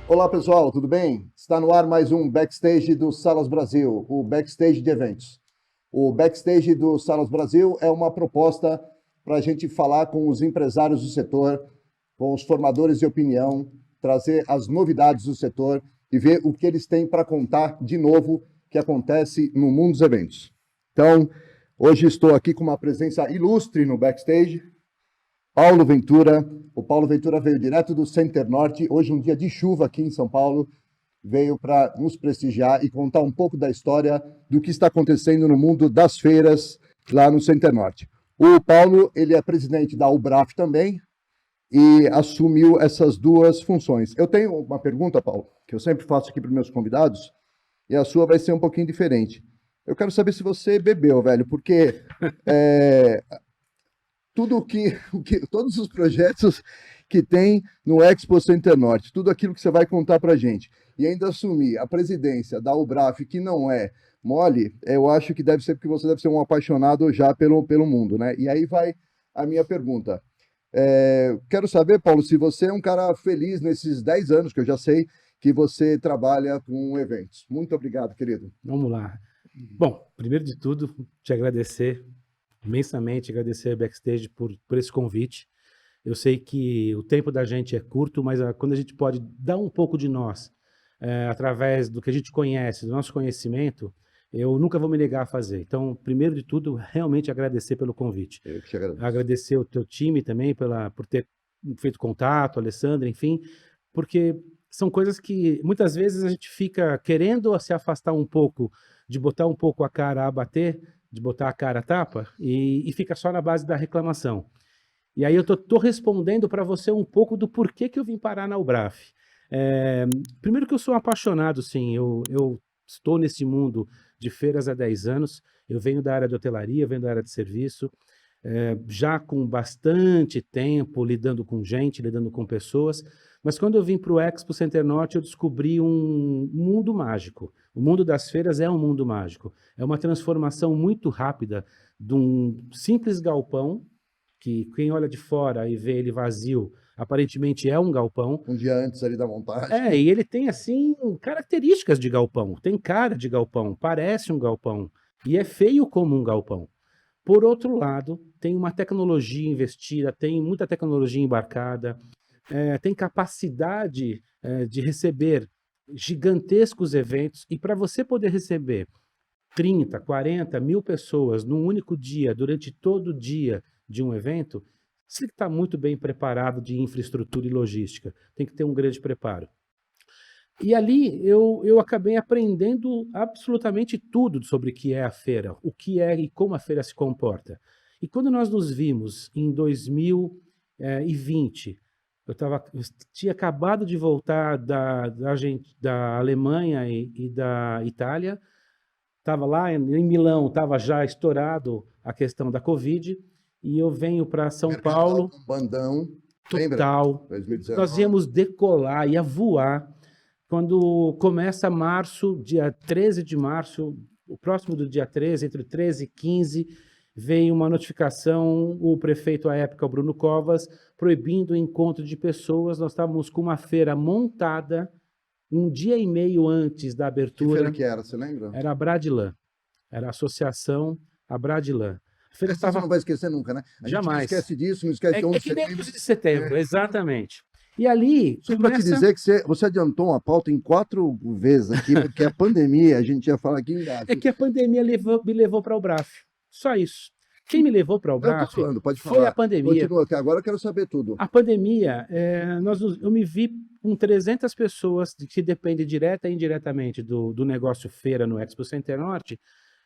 Olá pessoal, tudo bem? Está no ar mais um Backstage do Salas Brasil, o Backstage de eventos. O Backstage do Salas Brasil é uma proposta para a gente falar com os empresários do setor, com os formadores de opinião, trazer as novidades do setor e ver o que eles têm para contar de novo que acontece no mundo dos eventos. Então, hoje estou aqui com uma presença ilustre no Backstage, Paulo Ventura. O Paulo Ventura veio direto do Center Norte, hoje um dia de chuva aqui em São Paulo, veio para nos prestigiar e contar um pouco da história do que está acontecendo no mundo das feiras lá no Center Norte. O Paulo, ele é presidente da UBRAF também e assumiu essas duas funções. Eu tenho uma pergunta, Paulo, que eu sempre faço aqui para os meus convidados, e a sua vai ser um pouquinho diferente. Eu quero saber se você bebeu, velho, porque todos os projetos que tem no Expo Center Norte, tudo aquilo que você vai contar para a gente, e ainda assumir a presidência da UBRAF, que não é mole, eu acho que deve ser porque você deve ser um apaixonado já pelo mundo, né? E aí vai a minha pergunta. Quero saber, Paulo, se você é um cara feliz nesses 10 anos, que eu já sei que você trabalha com eventos. Muito obrigado, querido. Vamos lá. Bom, primeiro de tudo, te agradecer imensamente, agradecer a Backstage por esse convite. Eu sei que o tempo da gente é curto, mas quando a gente pode dar um pouco de nós, através do que a gente conhece, do nosso conhecimento, eu nunca vou me negar a fazer. Então, primeiro de tudo, realmente agradecer pelo convite. Eu que te agradeço. Agradecer o teu time também por ter feito contato, Alessandra, enfim, porque são coisas que muitas vezes a gente fica querendo se afastar um pouco, de botar um pouco a cara a bater, de botar a cara a tapa, e fica só na base da reclamação. E aí eu tô respondendo para você um pouco do porquê que eu vim parar na UBRAF. Primeiro que eu sou apaixonado, sim, eu estou nesse mundo de feiras há 10 anos, eu venho da área de hotelaria, venho da área de serviço, já com bastante tempo lidando com gente, lidando com pessoas, mas quando eu vim para o Expo Center Norte, eu descobri um mundo mágico. O mundo das feiras é um mundo mágico. É uma transformação muito rápida de um simples galpão, que quem olha de fora e vê ele vazio, aparentemente é um galpão. Um dia antes ali da montagem. E ele tem, assim, características de galpão, tem cara de galpão, parece um galpão, e é feio como um galpão. Por outro lado, tem uma tecnologia investida, tem muita tecnologia embarcada, tem capacidade de receber gigantescos eventos, e para você poder receber 30, 40 mil pessoas num único dia, durante todo o dia de um evento, você tem que estar muito bem preparado de infraestrutura e logística, tem que ter um grande preparo. E ali eu acabei aprendendo absolutamente tudo sobre o que é a feira, o que é e como a feira se comporta. E quando nós nos vimos em 2020, eu tinha acabado de voltar da Alemanha e da Itália, estava lá em Milão, estava já estourado a questão da Covid, e eu venho para São Paulo. Bandão. Total. 2019. Nós íamos decolar, ia voar. Quando começa março, dia 13 de março, o próximo do dia 13, entre 13 e 15, veio uma notificação, o prefeito à época, o Bruno Covas, proibindo o encontro de pessoas. Nós estávamos com uma feira montada um dia e meio antes da abertura. Que feira que era, você lembra? Era a Bradilan, era a associação Abradilan. A feira Você não vai esquecer nunca, né? A Jamais. gente não esquece disso, não esquece de 11 de que nem setembro. 11 de setembro, exatamente. E ali... Só para te dizer que você adiantou uma pauta em 4 vezes aqui, porque a pandemia, a gente ia falar aqui embaixo. É que a pandemia me levou para o UBRAF. Só isso. Quem me levou para o UBRAF foi a pandemia. Continua, que agora eu quero saber tudo. A pandemia, eu me vi com 300 pessoas que dependem direta e indiretamente do negócio feira no Expo Center Norte.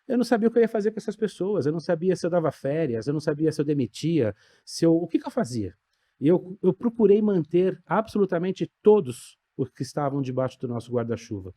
Eu não sabia o que eu ia fazer com essas pessoas, eu não sabia se eu dava férias, eu não sabia se eu demitia, o que eu fazia. E eu procurei manter absolutamente todos os que estavam debaixo do nosso guarda-chuva.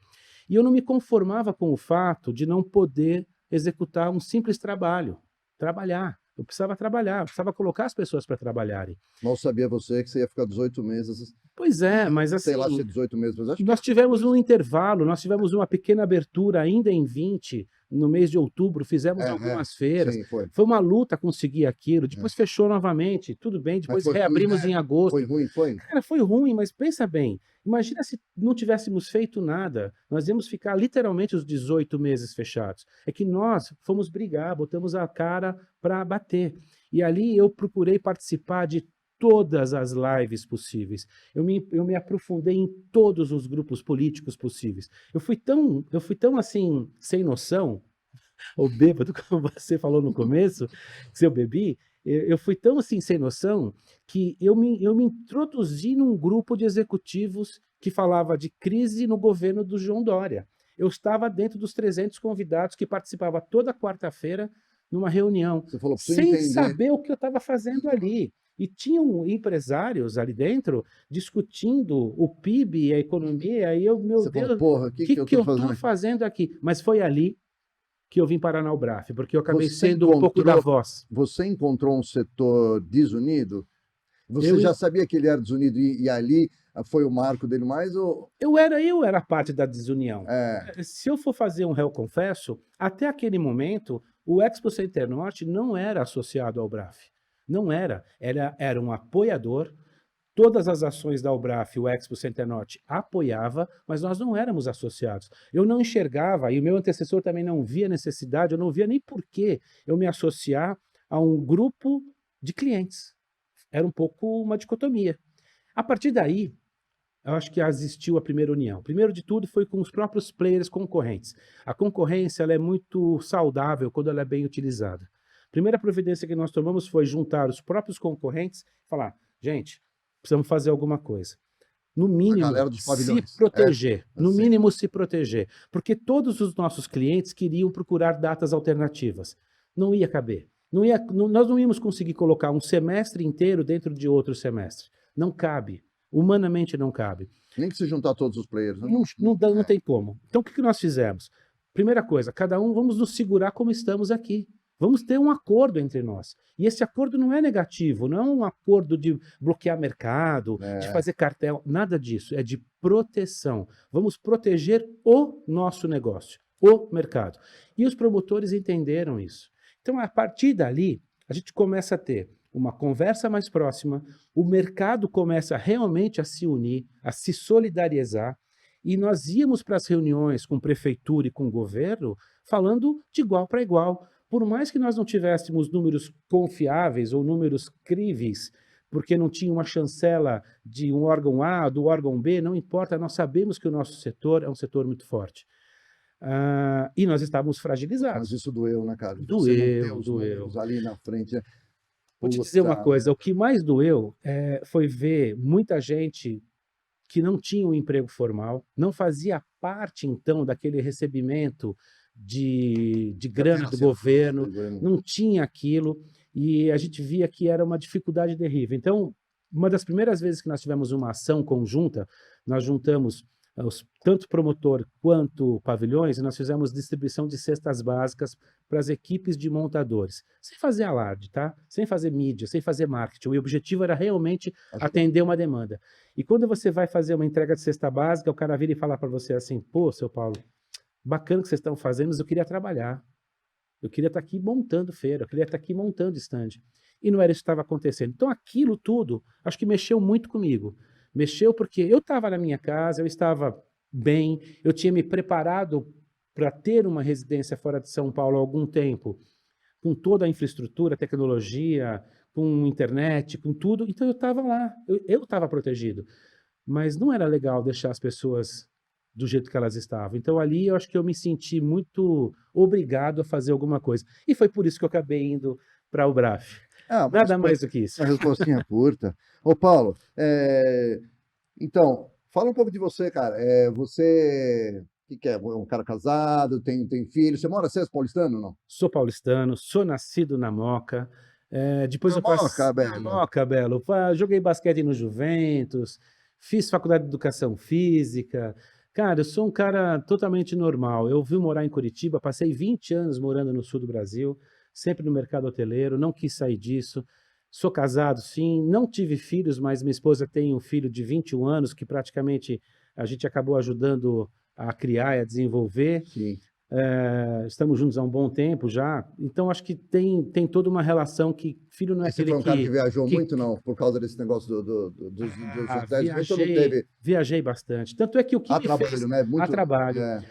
E eu não me conformava com o fato de não poder executar um simples trabalhar. Eu precisava trabalhar, eu precisava colocar as pessoas para trabalharem. Mal sabia você que você ia ficar 18 meses Pois é, mas Sei lá se é assim, 18 meses, mas acho que nós tivemos um intervalo, nós tivemos uma pequena abertura ainda em 20, no mês de outubro, fizemos é. algumas feiras. Sim, foi. Foi uma luta conseguir aquilo, É. depois fechou novamente, tudo bem, Mas depois foi ruim, reabrimos né? em Foi agosto. ruim, foi? Cara, foi ruim, mas pensa bem, imagina se não tivéssemos feito nada, nós íamos ficar literalmente os 18 meses fechados. É que nós fomos brigar, botamos a cara para bater. E ali eu procurei participar de todas as lives possíveis. Eu me aprofundei em todos os grupos políticos possíveis. Eu fui tão assim, sem noção, ou bêbado, como você falou no começo, se eu bebi, eu fui tão assim sem noção que eu me introduzi num grupo de executivos que falava de crise no governo do João Dória. Eu estava dentro dos 300 convidados que participava toda quarta-feira numa reunião, Você falou, preciso sem entender. saber o que eu estava fazendo ali. E tinham empresários ali dentro discutindo o PIB e a economia, e eu, meu Você falou, Deus, o porra, o que que que eu que tô eu fazendo estou aqui? fazendo aqui? Mas foi ali que eu vim parar na Ubraf, porque eu acabei Você sendo um pouco da encontrou, voz. você encontrou um setor desunido? Você Eu, já en- sabia que ele era desunido e ali foi o marco dele mais ou eu era parte da desunião. é, Se eu for fazer um réu confesso, até aquele momento, o Expo Center Norte não era associado ao Ubraf. Não era. Era um apoiador. Todas as ações da Ubraf, o Expo Center Norte apoiava, mas nós não éramos associados. Eu não enxergava, e o meu antecessor também não via necessidade, eu não via nem por que eu me associar a um grupo de clientes. Era um pouco uma dicotomia. A partir daí, eu acho que existiu a primeira união. Primeiro de tudo foi com os próprios players concorrentes. A concorrência ela é muito saudável quando ela é bem utilizada. A primeira providência que nós tomamos foi juntar os próprios concorrentes e falar, gente, precisamos fazer alguma coisa. No a mínimo, galera dos se pavilhões? É, proteger. No assim. mínimo, se proteger. Porque todos os nossos clientes queriam procurar datas alternativas. Não ia caber. Nós não íamos conseguir colocar um semestre inteiro dentro de outro semestre. Não cabe. Humanamente não cabe. Nem que se juntar todos os players, né? Não tem como. Então, o que nós fizemos? Primeira coisa, cada um vamos nos segurar como estamos aqui. Vamos ter um acordo entre nós. E esse acordo não é negativo, não é um acordo de bloquear mercado, de É, fazer cartel, nada disso. É de proteção. Vamos proteger o nosso negócio, o mercado. E os promotores entenderam isso. Então, a partir dali, a gente começa a ter uma conversa mais próxima, o mercado começa realmente a se unir, a se solidarizar, e nós íamos para as reuniões com prefeitura e com governo falando de igual para igual. Por mais que nós não tivéssemos números confiáveis ou números críveis, porque não tinha uma chancela de um órgão A, do órgão B, não importa, nós sabemos que o nosso setor é um setor muito forte. E nós estávamos mas fragilizados. isso doeu, né, cara? Você não ter Doeu, os doeu. números ali na frente, né? Vou te dizer uma Puta coisa, o merda. que mais doeu foi ver muita gente que não tinha um emprego formal, não fazia parte, então, daquele recebimento de grana Carteira do assinada, governo, pegando. não tinha aquilo, e a gente via que era uma dificuldade terrível. Então, uma das primeiras vezes que nós tivemos uma ação conjunta, nós juntamos tanto promotor quanto pavilhões, e nós fizemos distribuição de cestas básicas para as equipes de montadores, sem fazer alarde, tá? Sem fazer mídia, sem fazer marketing. O objetivo era realmente Ajudar. atender uma demanda. E quando você vai fazer uma entrega de cesta básica, o cara vira e fala para você assim: pô, seu Paulo, bacana que vocês estão fazendo, mas eu queria trabalhar. Eu queria estar aqui montando feira, eu queria estar aqui montando stand. E não era isso que estava acontecendo. Então aquilo tudo, acho que mexeu muito comigo. Mexeu porque eu estava na minha casa, eu estava bem, eu tinha me preparado para ter uma residência fora de São Paulo há algum tempo, com toda a infraestrutura, tecnologia, com internet, com tudo. Então eu estava lá, eu estava protegido. Mas não era legal deixar as pessoas do jeito que elas estavam. Então ali eu acho que eu me senti muito obrigado a fazer alguma coisa. E foi por isso que eu acabei indo para o Braf. Ah, Nada mais do que isso. uma respostinha curta. Ô, Paulo, então, fala um pouco de você, cara. Você, o que que é? Um cara casado, tem filho. Você mora, você é paulistano ou não? Sou paulistano, sou nascido na Moca. Depois Na eu passei Moca, na Belo. Moca, Belo. Joguei basquete no Juventus, fiz faculdade de educação física. Cara, eu sou um cara totalmente normal. Eu vim morar em Curitiba, passei 20 anos morando no sul do Brasil, sempre no mercado hoteleiro, não quis sair disso. Sou casado, sim, não tive filhos, mas minha esposa tem um filho de 21 anos que praticamente a gente acabou ajudando a criar e a desenvolver. Sim. Estamos juntos há um bom tempo já, então acho que tem toda uma relação que filho não é E você aquele foi um cara que viajou que muito, não? Por causa desse negócio dos hotéis, muito não viajei, teve viajei bastante. Tanto é que o que a me fez trabalho, né? a Muito. trabalho. É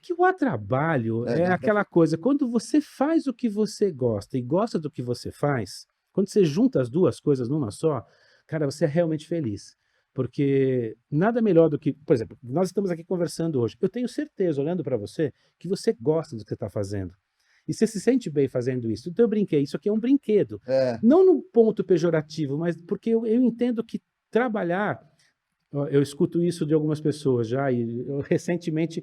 que o a trabalho é Dá pra... aquela coisa, quando você faz o que você gosta e gosta do que você faz, quando você junta as duas coisas numa só, cara, você é realmente feliz. Porque nada melhor do que, por exemplo, nós estamos aqui conversando hoje. Eu tenho certeza, olhando para você, que você gosta do que você está fazendo. E você se sente bem fazendo isso. Então eu brinquei, isso aqui é um brinquedo. É, Não no ponto pejorativo, mas porque eu entendo que trabalhar. Eu escuto isso de algumas pessoas já, e recentemente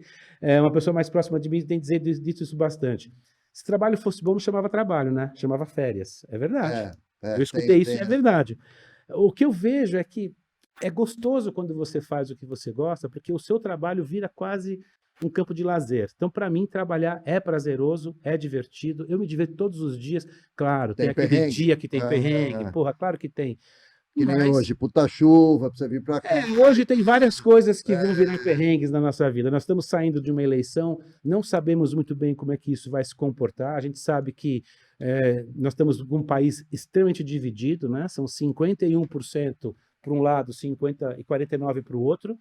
uma pessoa mais próxima de mim tem dito isso bastante. Se trabalho fosse bom, não chamava trabalho, né? Chamava férias. É verdade. Eu escutei isso e tem. é verdade. O que eu vejo é que é gostoso quando você faz o que você gosta, porque o seu trabalho vira quase um campo de lazer. Então, para mim, trabalhar é prazeroso, é divertido. Eu me diverto todos os dias. Claro, tem Tem aquele perrengue. dia que tem perrengue, porra, claro que tem. Que nem Mas hoje, puta chuva, pra você vir pra cá. hoje tem várias coisas que vão virar perrengues na nossa vida. Nós estamos saindo de uma eleição, não sabemos muito bem como é que isso vai se comportar. A gente sabe que nós estamos com um país extremamente dividido, né? São 51% para um lado, 50 e 49% para o outro.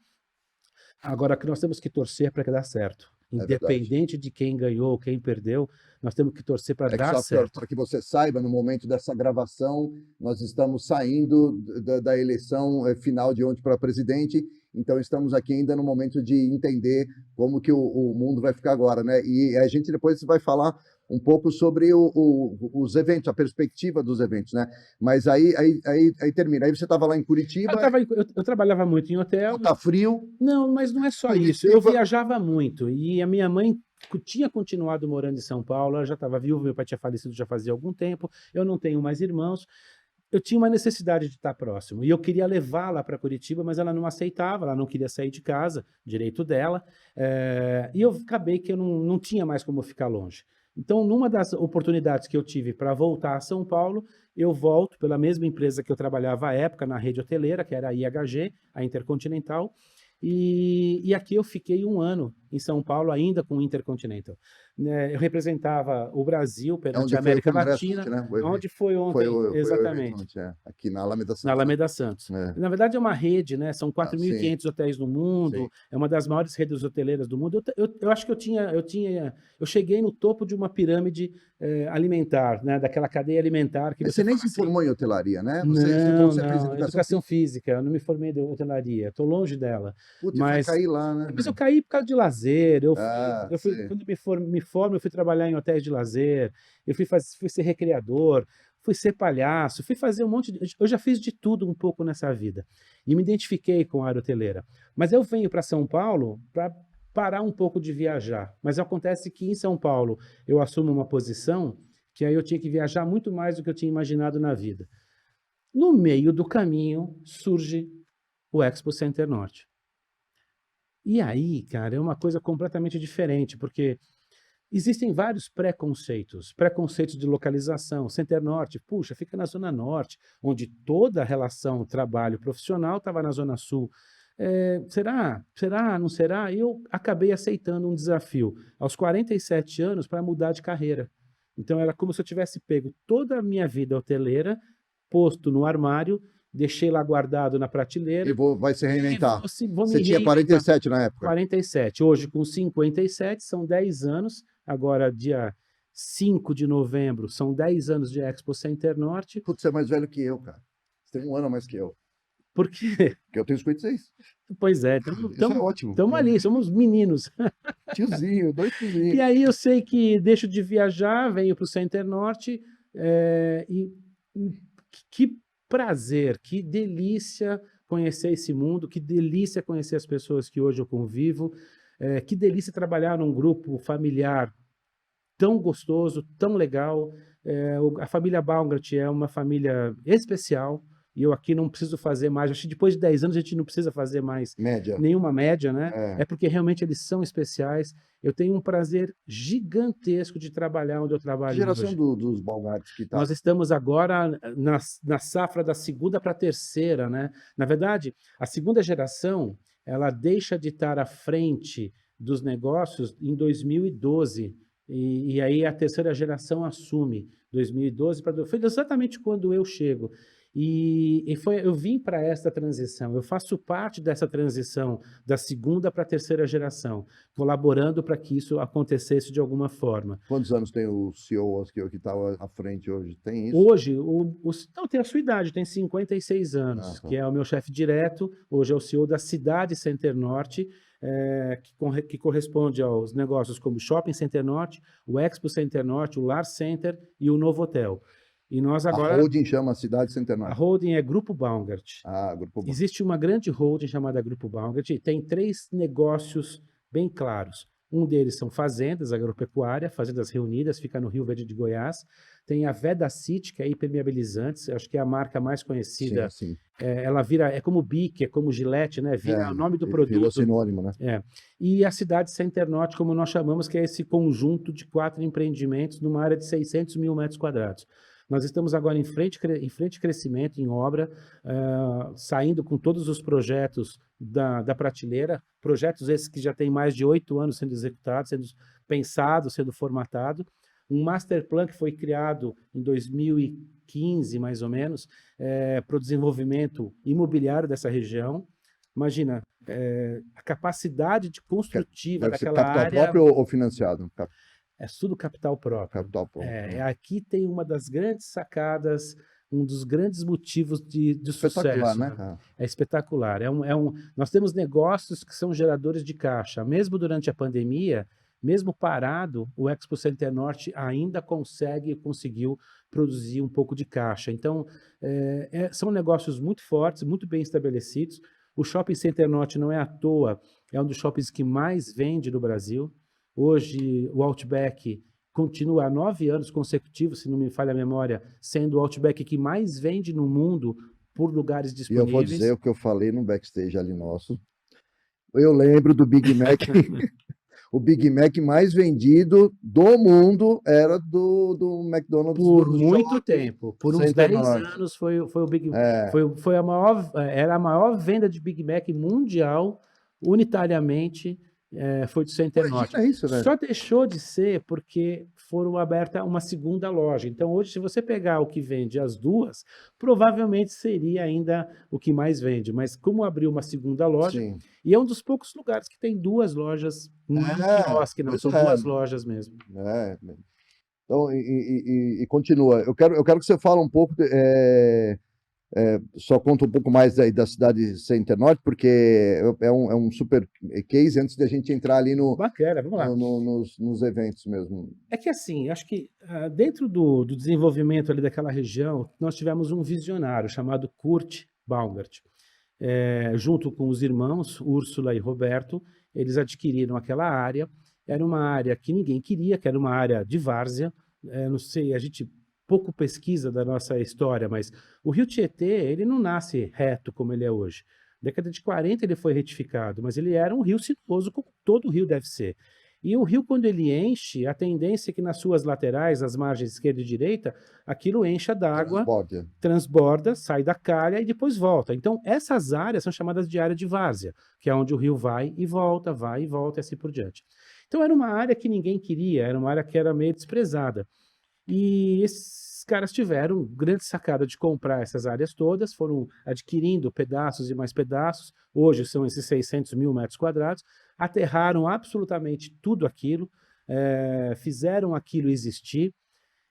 Agora, que nós temos que torcer para que dê certo. É verdade. Independente de quem ganhou, quem perdeu, nós temos que torcer para É que dar só certo. para que você saiba, no momento dessa gravação, nós estamos saindo da eleição final de ontem para presidente, então estamos aqui ainda no momento de entender como que o mundo vai ficar agora, né? E a gente depois vai falar um pouco sobre os eventos, a perspectiva dos eventos, né? Mas aí termina. Aí você estava lá em Curitiba, Eu trabalhava muito em hotel. tá frio. Não, mas não é só isso. Eu viajava muito e a minha mãe tinha continuado morando em São Paulo, ela já estava viúva, meu pai tinha falecido já fazia algum tempo, eu não tenho mais irmãos. Eu tinha uma necessidade de estar próximo e eu queria levá-la para Curitiba, mas ela não aceitava, ela não queria sair de casa, direito dela, e eu acabei que eu não tinha mais como ficar longe. Então, numa das oportunidades que eu tive para voltar a São Paulo, eu volto pela mesma empresa que eu trabalhava à época na rede hoteleira, que era a IHG, a Intercontinental, e aqui eu fiquei um ano em São Paulo, ainda com o Intercontinental. Eu representava o Brasil perante a América Latina, né? onde foi ontem, exatamente. Aqui na Alameda Santos. Na Alameda Santos. Na verdade, é uma rede, né? São 4.500 hotéis no mundo, sim. É uma das maiores redes hoteleiras do mundo. Eu acho que eu cheguei no topo de uma pirâmide alimentar, né? Daquela cadeia alimentar que Mas você nem se formou em hotelaria, né? Você fez educação física. Eu não me formei em hotelaria, estou longe dela. Putz, vai cair lá, né? Mas eu caí por causa de lazer. Quando me formo, eu fui trabalhar em hotéis de lazer, eu fui ser recreador, fui ser palhaço, fui fazer um monte de... Eu já fiz de tudo um pouco nessa vida. E me identifiquei com a área hoteleira. Mas eu venho para São Paulo para parar um pouco de viajar. Mas acontece que em São Paulo eu assumo uma posição que aí eu tinha que viajar muito mais do que eu tinha imaginado na vida. No meio do caminho surge o Expo Center Norte. E aí, cara, é uma coisa completamente diferente, porque existem vários preconceitos de localização. Center Norte, puxa, fica na Zona Norte, onde toda a relação trabalho profissional estava na Zona Sul. Será? Será? Não será? Eu acabei aceitando um desafio aos 47 anos para mudar de carreira. Então era como se eu tivesse pego toda a minha vida hoteleira, posto no armário, deixei lá guardado na prateleira. E vai se reinventar. Você tinha 47 na época? 47. Hoje, com 57, são 10 anos. Agora, dia 5 de novembro, são 10 anos de Expo Center Norte. Putz, você é mais velho que eu, cara. Você tem um ano a mais que eu. Por quê? Porque eu tenho 56. Pois é. Isso é ótimo. Estamos ali, somos meninos. Tiozinho, 2 tiozinhos. E aí eu sei que deixo de viajar, venho para o Center Norte e que prazer, que delícia conhecer esse mundo, que delícia conhecer as pessoas que hoje eu convivo, que delícia trabalhar num grupo familiar tão gostoso, tão legal. A família Baumgart é uma família especial, e eu aqui não preciso fazer mais. Acho que depois de 10 anos a gente não precisa fazer mais Média. nenhuma média, né? É. É porque realmente eles são especiais. Eu tenho um prazer gigantesco de trabalhar onde eu Que trabalho geração hoje. dos Balgartes que tá? Nós estamos agora na safra da segunda para a terceira, né? Na verdade, a segunda geração, ela deixa de estar à frente dos negócios em 2012, e aí a terceira geração assume 2012 para... Foi exatamente quando eu chego. Eu vim para essa transição, eu faço parte dessa transição da segunda para a terceira geração, colaborando para que isso acontecesse de alguma forma. Quantos anos tem o CEO que está à frente hoje? Tem isso? Hoje, não, tem a sua idade, tem 56 anos, Tá. que é o meu chefe direto, hoje é o CEO da Cidade Center Norte, que corresponde aos negócios como o Shopping Center Norte, o Expo Center Norte, o Lar Center e o Novo Hotel. E nós A agora, holding chama Cidade a Centenária. holding é Grupo Baumgart. Grupo bom. Existe uma grande holding chamada Grupo Baumgart e tem 3 negócios bem claros. Um deles são fazendas agropecuária, fazendas reunidas, fica no Rio Verde de Goiás. Tem a Veda City, que é hipermeabilizantes, acho que é a marca mais conhecida. Sim. Ela vira, é como Bic, é como Gillette, né? Vira o nome do Virou produto. sinônimo, né? E a Cidade Center Norte, como nós chamamos, que é esse conjunto de 4 empreendimentos numa área de 600 mil metros quadrados. Nós estamos agora em frente crescimento, em obra, saindo com todos os projetos da prateleira, projetos esses que já têm mais de 8 anos sendo executados, sendo pensados, sendo formatado. Um master plan que foi criado em 2015, mais ou menos, para o desenvolvimento imobiliário dessa região. Imagina, a capacidade de construtiva Deve ser daquela capital área... próprio ou financiado? É tudo capital próprio. Capital próprio. Aqui tem uma das grandes sacadas, um dos grandes motivos de Espetacular, sucesso. né? É espetacular. Nós temos negócios que são geradores de caixa. Mesmo durante a pandemia, mesmo parado, o Expo Center Norte ainda conseguiu produzir um pouco de caixa. Então, são negócios muito fortes, muito bem estabelecidos. O Shopping Center Norte não é à toa, é um dos shoppings que mais vende no Brasil. Hoje, o Outback continua há 9 anos consecutivos, se não me falha a memória, sendo o Outback que mais vende no mundo por lugares E eu vou disponíveis. dizer o que eu falei no backstage ali nosso. Eu lembro do Big Mac. O Big Mac mais vendido do mundo era do McDonald's. Por do muito Shopping tempo, por uns Center 10 Norte. anos foi o Big Mac. Era a maior venda de Big Mac mundial, unitariamente, foi do Center Norte. Imagina isso, né? Só deixou de ser porque foram aberta uma segunda loja. Então, hoje, se você pegar o que vende as duas, provavelmente seria ainda o que mais vende. Mas como abriu uma segunda loja, Sim. e é um dos poucos lugares que tem 2 lojas, não é um quiosque, não, pois são 2 lojas mesmo. Então, continua. Eu quero que você fale um pouco, só conta um pouco mais da cidade Center Norte, porque é um super case antes da gente entrar ali Bacana, vamos lá. nos eventos mesmo. É que assim, acho que dentro do desenvolvimento ali daquela região, nós tivemos um visionário chamado Kurt Baumgart. Junto com os irmãos, Úrsula e Roberto, eles adquiriram aquela área. Era uma área que ninguém queria, que era uma área de várzea. Não sei, a gente pouco pesquisa da nossa história, mas o Rio Tietê, ele não nasce reto como ele é hoje. Na década de 40 ele foi retificado, mas ele era um rio sinuoso, como todo rio deve ser. E o rio, quando ele enche, a tendência é que nas suas laterais, as margens esquerda e direita, aquilo encha d'água, transborda, sai da calha e depois volta. Então, essas áreas são chamadas de área de várzea, que é onde o rio vai e volta, e assim por diante. Então, era uma área que ninguém queria, era uma área que era meio desprezada. E esses caras tiveram grande sacada de comprar essas áreas todas, foram adquirindo pedaços e mais pedaços, hoje são esses 600 mil metros quadrados, aterraram absolutamente tudo aquilo, fizeram aquilo existir,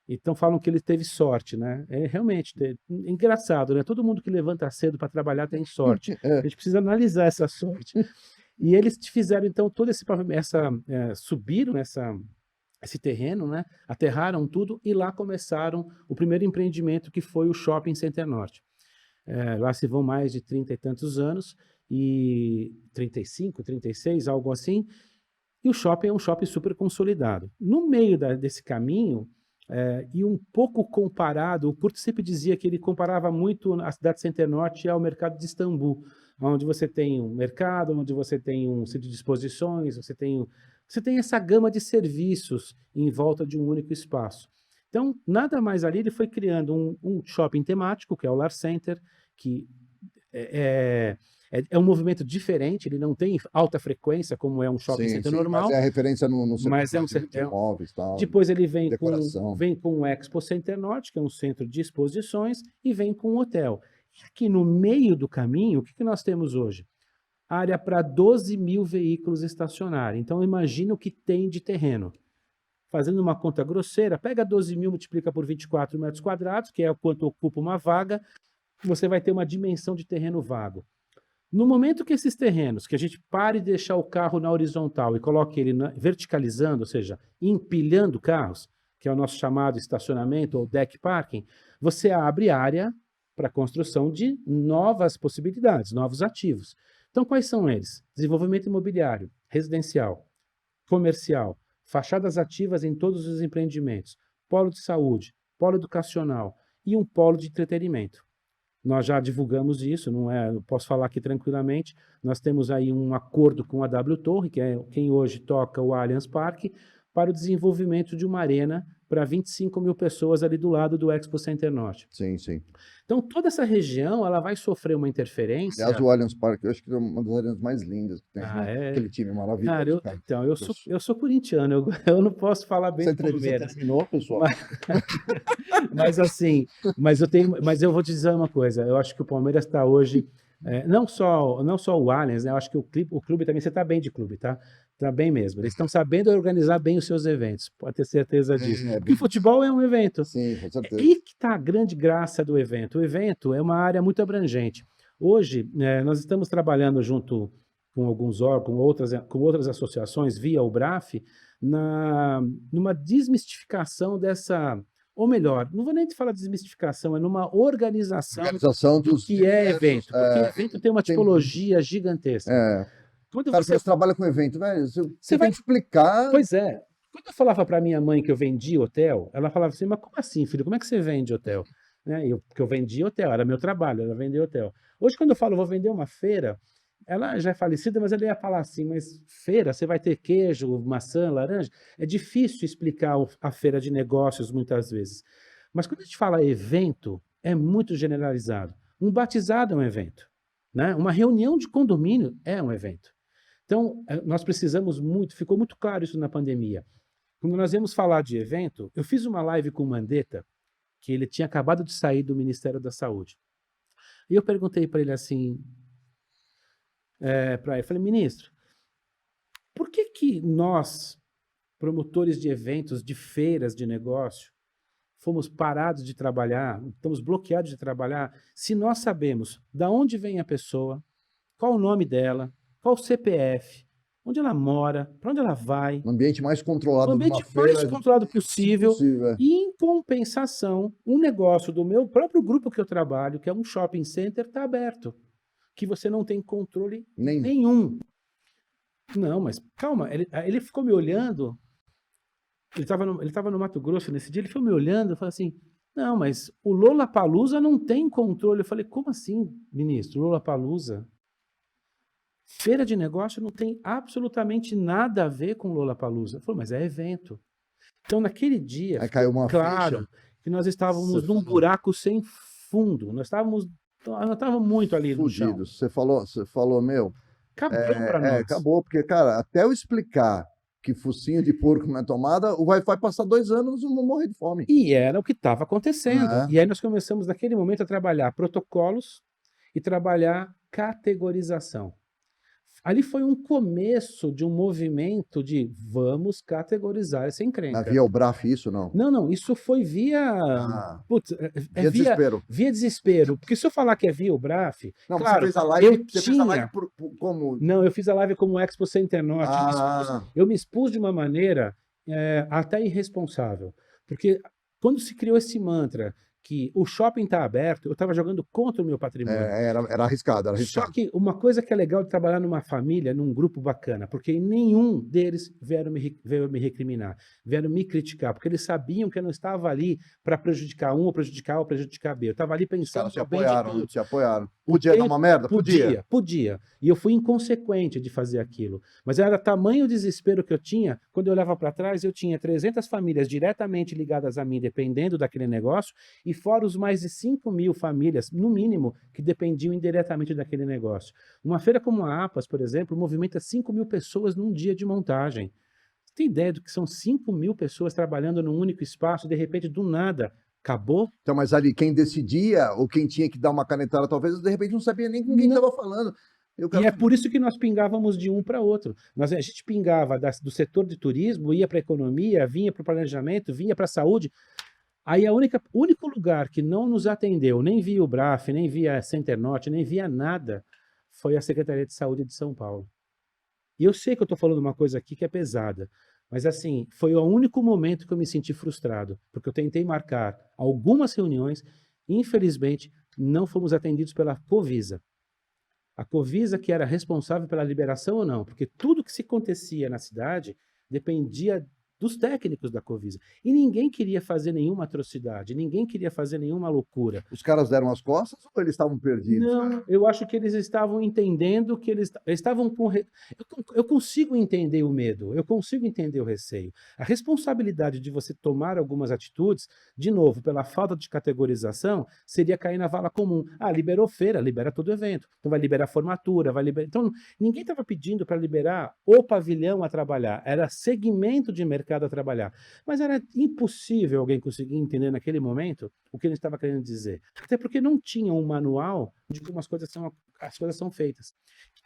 então falam que ele teve sorte, né? Realmente, engraçado, né? Todo mundo que levanta cedo para trabalhar tem sorte, a gente precisa analisar essa sorte. E eles fizeram então todo subiram esse terreno, né? Aterraram tudo e lá começaram o primeiro empreendimento, que foi o Shopping Center Norte. Lá se vão mais de 30 e tantos anos, e 35, 36, algo assim, e o shopping é um shopping super consolidado. No meio desse caminho, E um pouco comparado, o Curto sempre dizia que ele comparava muito a cidade Center Norte ao mercado de Istambul, onde você tem um mercado, onde você tem um centro de exposições, você tem essa gama de serviços em volta de um único espaço. Então, nada mais ali, ele foi criando um shopping temático, que é o Lar Center, que é um movimento diferente, ele não tem alta frequência, como é um shopping center normal. Mas é a referência no Mas setor de imóveis, tal, depois ele vem decoração. com o Expo Center Norte, que é um centro de exposições, e vem com um hotel. E aqui no meio do caminho, o que nós temos hoje? Área para 12 mil veículos estacionarem. Então, imagina o que tem de terreno. Fazendo uma conta grosseira, pega 12 mil, multiplica por 24 metros quadrados, que é o quanto ocupa uma vaga, você vai ter uma dimensão de terreno vago. No momento que esses terrenos, que a gente pare de deixar o carro na horizontal e coloque ele verticalizando, ou seja, empilhando carros, que é o nosso chamado estacionamento ou deck parking, você abre área para a construção de novas possibilidades, novos ativos. Então, quais são eles? Desenvolvimento imobiliário, residencial, comercial, fachadas ativas em todos os empreendimentos, polo de saúde, polo educacional e um polo de entretenimento. Nós já divulgamos isso, eu posso falar aqui tranquilamente. Nós temos aí um acordo com a W Torre, que é quem hoje toca o Allianz Parque, para o desenvolvimento de uma arena para 25 mil pessoas ali do lado do Expo Center Norte. Sim, sim. Então, toda essa região ela vai sofrer uma interferência. Aliás, o Allianz Parque, eu acho que é uma das arenas mais lindas que tem, né? Aquele time maravilhoso. Cara, então, eu sou corintiano, eu não posso falar bem do Palmeiras. Terminou, pessoal? Mas assim, mas eu vou te dizer uma coisa, eu acho que o Palmeiras está hoje, não só o Allianz, né? Eu acho que o clube também, você está bem de clube, tá? Está bem mesmo. Eles estão sabendo organizar bem os seus eventos, pode ter certeza disso. Porque futebol é um evento. Sim, com certeza. E que está a grande graça do evento. O evento é uma área muito abrangente. Hoje, nós estamos trabalhando junto com alguns órgãos, com outras associações, via o BRAF, numa desmistificação dessa... Ou melhor, não vou nem te falar de desmistificação, é numa organização do que é evento. Porque evento tem uma tipologia gigantesca. Quando você trabalha com evento, velho, você vai explicar. Pois é. Quando eu falava para minha mãe que eu vendia hotel, ela falava assim, mas como assim, filho? Como é que você vende hotel? Porque eu vendia hotel, era meu trabalho, era vender hotel. Hoje, quando eu falo, vou vender uma feira, ela já é falecida, mas ela ia falar assim, mas feira, você vai ter queijo, maçã, laranja? É difícil explicar a feira de negócios muitas vezes. Mas quando a gente fala evento, é muito generalizado. Um batizado é um evento, né? Uma reunião de condomínio é um evento. Então, nós precisamos muito, ficou muito claro isso na pandemia. Quando nós íamos falar de evento, eu fiz uma live com o Mandetta, que ele tinha acabado de sair do Ministério da Saúde. E eu perguntei para ele assim, falei, ministro, por que nós, promotores de eventos, de feiras de negócio, fomos parados de trabalhar, estamos bloqueados de trabalhar, se nós sabemos de onde vem a pessoa, qual o nome dela, qual o CPF, onde ela mora, para onde ela vai. O ambiente mais controlado possível. E, em compensação, um negócio do meu próprio grupo que eu trabalho, que é um shopping center, está aberto. Que você não tem controle nenhum. Não, mas calma, ele ficou me olhando, ele estava no Mato Grosso nesse dia, ele ficou me olhando e falou assim, não, mas o Lollapalooza não tem controle. Eu falei, como assim, ministro, Lollapalooza? Feira de negócio não tem absolutamente nada a ver com Lollapalooza. Eu falei, mas é evento. Então, naquele dia, caiu uma claro ficha. Que nós estávamos num buraco sem fundo. Nós estávamos muito ali fugidos. Você falou, meu... Acabou para nós. Acabou, porque, cara, até eu explicar que focinho de porco não é tomada, vai passar 2 anos e não morrer de fome. E era o que estava acontecendo. E aí nós começamos, naquele momento, a trabalhar protocolos e trabalhar categorização. Ali foi um começo de um movimento de vamos categorizar essa encrenca. Via o BRAF isso, não? Não, isso foi via... Via desespero. Via desespero. Porque se eu falar que é via o BRAF... Não, claro, você fez a live, fez a live como... Não, eu fiz a live como Expo Center Norte. Eu me expus de uma maneira até irresponsável. Porque quando se criou esse mantra que o shopping está aberto, eu estava jogando contra o meu patrimônio. Era arriscado, era Só arriscado. que uma coisa que é legal de trabalhar numa família, num grupo bacana, porque nenhum deles veio me recriminar, vieram me criticar, porque eles sabiam que eu não estava ali para prejudicar um, ou prejudicar A, ou prejudicar B. Eu estava ali Os pensando caras se no bem de apoiaram, né? todos. Se apoiaram. O Podia dar tempo- uma merda? Podia. Podia. E eu fui inconsequente de fazer aquilo. Mas era tamanho o desespero que eu tinha, quando eu olhava para trás, eu tinha 300 famílias diretamente ligadas a mim, dependendo daquele negócio, e fora os mais de 5.000 famílias, no mínimo, que dependiam indiretamente daquele negócio. Uma feira como a APAS, por exemplo, movimenta 5.000 pessoas num dia de montagem. Você tem ideia do que são 5.000 pessoas trabalhando num único espaço, de repente, do nada, acabou? Então, mas ali quem decidia, ou quem tinha que dar uma canetada, talvez, de repente não sabia nem com quem Não. estava falando. Eu E quero... é por isso que nós pingávamos de um para outro. A gente pingava do setor de turismo, ia para a economia, vinha para o planejamento, vinha para a saúde. Aí o único lugar que não nos atendeu, nem via o BRAF, nem via a Center Norte, nem via nada, foi a Secretaria de Saúde de São Paulo. E eu sei que eu estou falando uma coisa aqui que é pesada, mas assim, foi o único momento que eu me senti frustrado, porque eu tentei marcar algumas reuniões, infelizmente, não fomos atendidos pela Covisa. A Covisa que era responsável pela liberação ou não, porque tudo que se acontecia na cidade dependia dos técnicos da Covisa. E ninguém queria fazer nenhuma atrocidade, ninguém queria fazer nenhuma loucura. Os caras deram as costas ou eles estavam perdidos? Não, eu acho que eles estavam entendendo que eles estavam com. Eu consigo entender o medo, eu consigo entender o receio. A responsabilidade de você tomar algumas atitudes, de novo, pela falta de categorização, seria cair na vala comum. Ah, liberou feira, libera todo evento. Então vai liberar formatura, vai liberar. Então, ninguém estava pedindo para liberar o pavilhão a trabalhar, era segmento de mercado a trabalhar. Mas era impossível alguém conseguir entender naquele momento o que ele estava querendo dizer. Até porque não tinha um manual de como as coisas são feitas.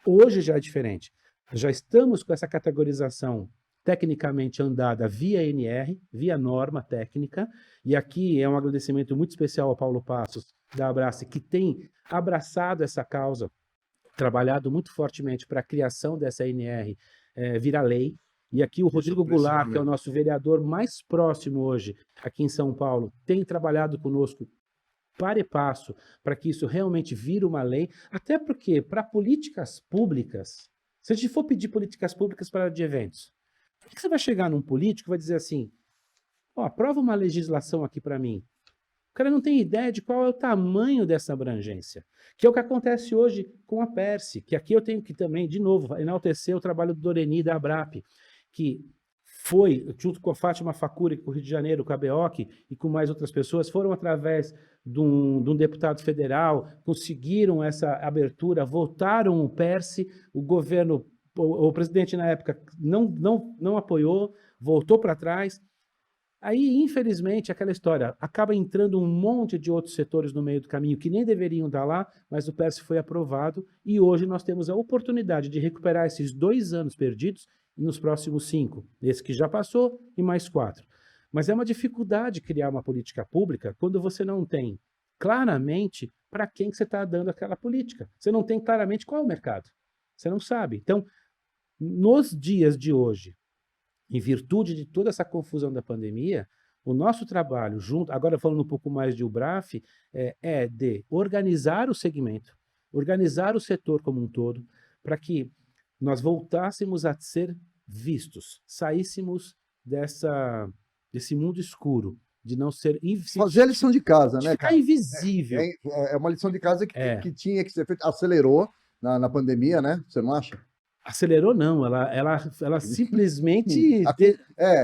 Hoje já é diferente. Já estamos com essa categorização tecnicamente andada via NR, via norma técnica, e aqui é um agradecimento muito especial ao Paulo Passos, da Abrace, que tem abraçado essa causa, trabalhado muito fortemente para a criação dessa NR virar lei. E aqui o Rodrigo Goulart, que é o nosso vereador mais próximo hoje aqui em São Paulo, tem trabalhado conosco para e passo para que isso realmente vire uma lei, até porque para políticas públicas, se a gente for pedir políticas públicas para de eventos, por que você vai chegar num político e vai dizer assim, ó, aprova uma legislação aqui para mim? O cara não tem ideia de qual é o tamanho dessa abrangência, que é o que acontece hoje com a Perse, que aqui eu tenho que também, de novo, enaltecer o trabalho do Doreni e da Abrap, que foi, junto com a Fátima Facuri, com o Rio de Janeiro, com a BEOC e com mais outras pessoas, foram através de um deputado federal, conseguiram essa abertura, votaram o Perse, o governo, o presidente na época não apoiou, voltou para trás. Aí, infelizmente, aquela história acaba entrando um monte de outros setores no meio do caminho que nem deveriam estar lá, mas o PERSE foi aprovado e hoje nós temos a oportunidade de recuperar esses 2 anos perdidos nos próximos 5, esse que já passou e mais 4. Mas é uma dificuldade criar uma política pública quando você não tem claramente para quem que você está dando aquela política. Você não tem claramente qual é o mercado. Você não sabe. Então, nos dias de hoje, em virtude de toda essa confusão da pandemia, o nosso trabalho junto, agora falando um pouco mais de UBRAF, é de organizar o segmento, organizar o setor como um todo, para que nós voltássemos a ser vistos, saíssemos desse mundo escuro, de não ser Fazer a lição de casa, de né, ficar cara? invisível. É uma lição de casa que tinha que ser feita. Acelerou na pandemia, né? Você não acha? Acelerou, não, ela simplesmente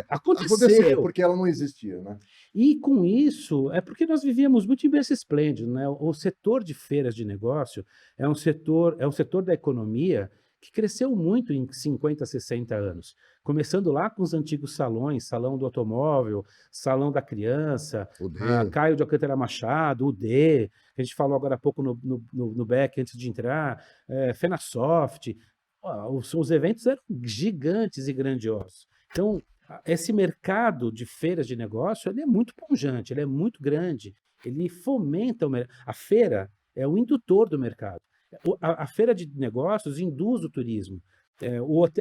aconteceu. Porque ela não existia, né? E com isso, é porque nós vivíamos muito em berço esplêndido, né? O setor de feiras de negócio é um setor da economia que cresceu muito em 50, 60 anos. Começando lá com os antigos salões, Salão do Automóvel, Salão da Criança, Caio de Alcântara Machado, o D, que a gente falou agora há pouco no back antes de entrar, Fenasoft. Os eventos eram gigantes e grandiosos. Então, esse mercado de feiras de negócio, ele é muito pujante, ele é muito grande, ele fomenta o mercado. A feira é o indutor do mercado. A feira de negócios induz o turismo.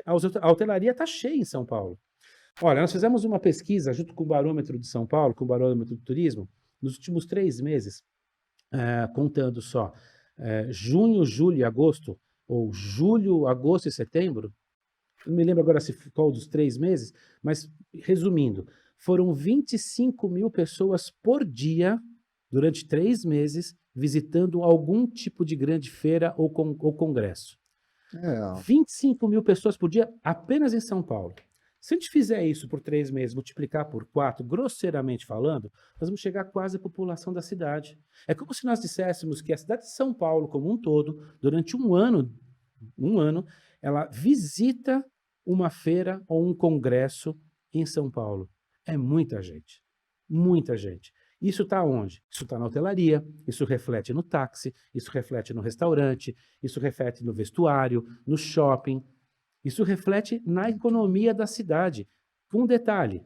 A hotelaria está cheia em São Paulo. Olha, nós fizemos uma pesquisa junto com o Barômetro de São Paulo, com o Barômetro do Turismo, nos últimos 3 meses, contando só, junho, julho e agosto, ou julho, agosto e setembro, não me lembro agora qual dos 3 meses, mas resumindo, foram 25 mil pessoas por dia, durante 3 meses, visitando algum tipo de grande feira ou congresso. É, 25 mil pessoas por dia apenas em São Paulo. Se a gente fizer isso por 3 meses, multiplicar por 4, grosseiramente falando, nós vamos chegar quase à população da cidade. É como se nós disséssemos que a cidade de São Paulo, como um todo, durante um ano, ela visita uma feira ou um congresso em São Paulo. É muita gente. Muita gente. Isso está onde? Isso está na hotelaria, isso reflete no táxi, isso reflete no restaurante, isso reflete no vestuário, no shopping. Isso reflete na economia da cidade. Um detalhe: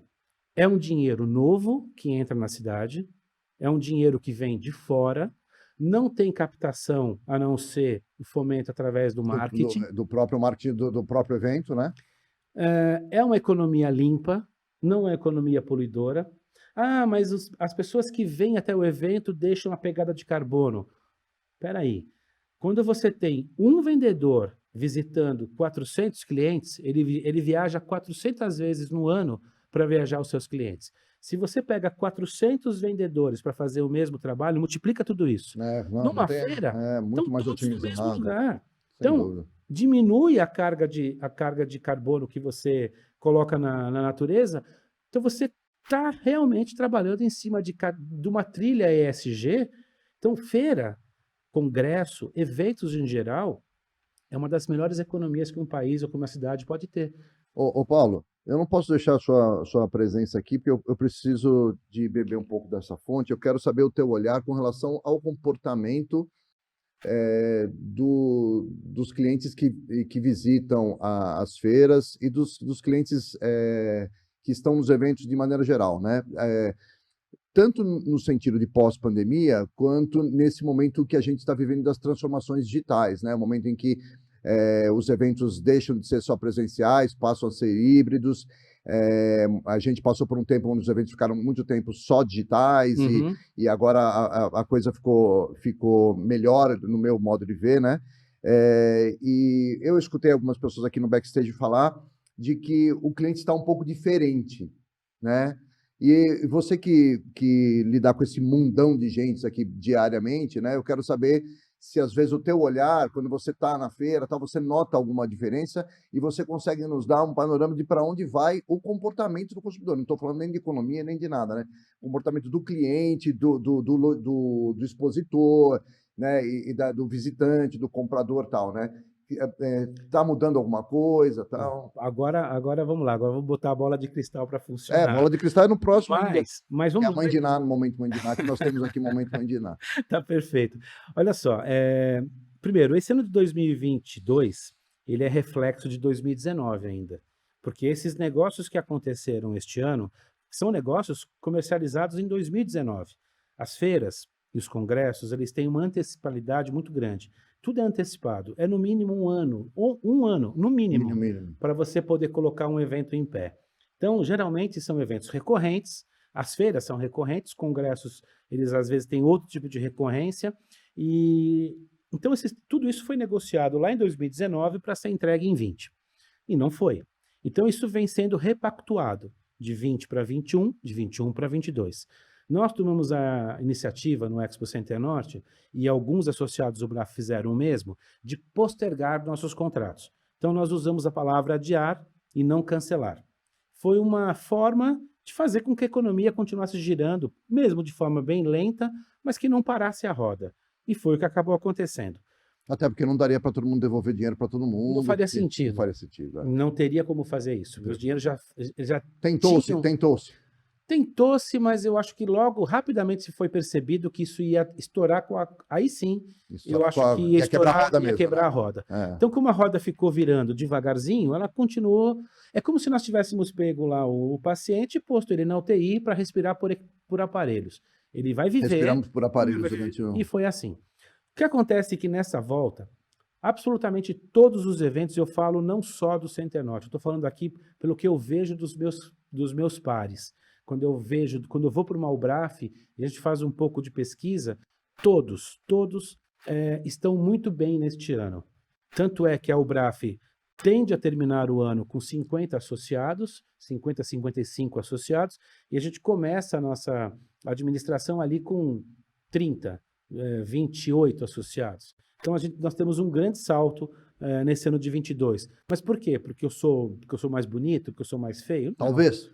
é um dinheiro novo que entra na cidade, é um dinheiro que vem de fora, não tem captação a não ser o fomento através do marketing. do próprio marketing, do próprio evento, né? É uma economia limpa, não é economia poluidora. Ah, mas as pessoas que vêm até o evento deixam a pegada de carbono. Espera aí. Quando você tem um vendedor visitando 400 clientes, ele viaja 400 vezes no ano para viajar aos seus clientes. Se você pega 400 vendedores para fazer o mesmo trabalho, multiplica tudo isso. Numa feira, é muito estão mais todos no mesmo otimizado, lugar. sem Então, dúvida. diminui a carga de carbono que você coloca na natureza. Então, você está realmente trabalhando em cima de uma trilha ESG. Então, feira, congresso, eventos em geral, é uma das melhores economias que um país ou que uma cidade pode ter. Ô, Paulo, eu não posso deixar a sua presença aqui, porque eu preciso de beber um pouco dessa fonte. Eu quero saber o teu olhar com relação ao comportamento dos clientes que visitam as feiras e dos clientes que estão nos eventos de maneira geral, né? Tanto no sentido de pós-pandemia, quanto nesse momento que a gente está vivendo das transformações digitais, né? O momento em que os eventos deixam de ser só presenciais, passam a ser híbridos. A gente passou por um tempo onde os eventos ficaram muito tempo só digitais e agora a coisa ficou melhor no meu modo de ver, né? E eu escutei algumas pessoas aqui no backstage falar de que o cliente está um pouco diferente, né? E você que lidar com esse mundão de gente aqui diariamente, né? Eu quero saber se às vezes o teu olhar, quando você está na feira, tal, você nota alguma diferença e você consegue nos dar um panorama de para onde vai o comportamento do consumidor. Não estou falando nem de economia, nem de nada, né? O comportamento do cliente, do expositor, né? Do visitante, do comprador, tal, né? Tá mudando alguma coisa, tal? Agora vamos lá, agora vamos botar a bola de cristal para funcionar. Bola de cristal é no próximo. Mas É a vamos Mãe de Ná, no Momento Mãe de Ná, que nós temos aqui o Momento Mãe de Ná. Tá perfeito. Olha só, primeiro, esse ano de 2022, ele é reflexo de 2019 ainda, porque esses negócios que aconteceram este ano são negócios comercializados em 2019. As feiras e os congressos, eles têm uma antecipalidade muito grande. Tudo é antecipado. É no mínimo um ano, no mínimo, Mínimo. para você poder colocar um evento em pé. Então, geralmente são eventos recorrentes, as feiras são recorrentes, congressos, eles às vezes têm outro tipo de recorrência, e então tudo isso foi negociado lá em 2019 para ser entregue em 20, e não foi. Então isso vem sendo repactuado de 20 para 21, de 21 para 22. Nós tomamos a iniciativa no Expo Center Norte, e alguns associados do BRAF fizeram o mesmo, de postergar nossos contratos. Então nós usamos a palavra adiar e não cancelar. Foi uma forma de fazer com que a economia continuasse girando, mesmo de forma bem lenta, mas que não parasse a roda. E foi o que acabou acontecendo. Até porque não daria para todo mundo devolver dinheiro para todo mundo. Não faria sentido. Não faria sentido. Não teria como fazer isso. Os dinheiros já Tentou-se. Tentou-se, mas eu acho que logo, rapidamente, se foi percebido que isso ia estourar aí sim, eu acho que ia estourar, ia quebrar a roda. Então, como a roda ficou virando devagarzinho, ela continuou. É como se nós tivéssemos pego lá o paciente e posto ele na UTI para respirar por aparelhos. Ele vai viver. Respiramos por aparelhos durante o... E foi assim. O que acontece é que nessa volta, absolutamente todos os eventos, eu falo não só do Center Norte, eu estou falando aqui pelo que eu vejo dos meus pares. quando eu vou para uma Ubraf e a gente faz um pouco de pesquisa, todos estão muito bem neste ano. Tanto é que a Ubraf tende a terminar o ano com 50 associados, 50, 55 associados, e a gente começa a nossa administração ali com 30, 28 associados. Então nós temos um grande salto nesse ano de 22. Mas por quê? Porque eu sou mais bonito, porque eu sou mais feio? Não. Talvez.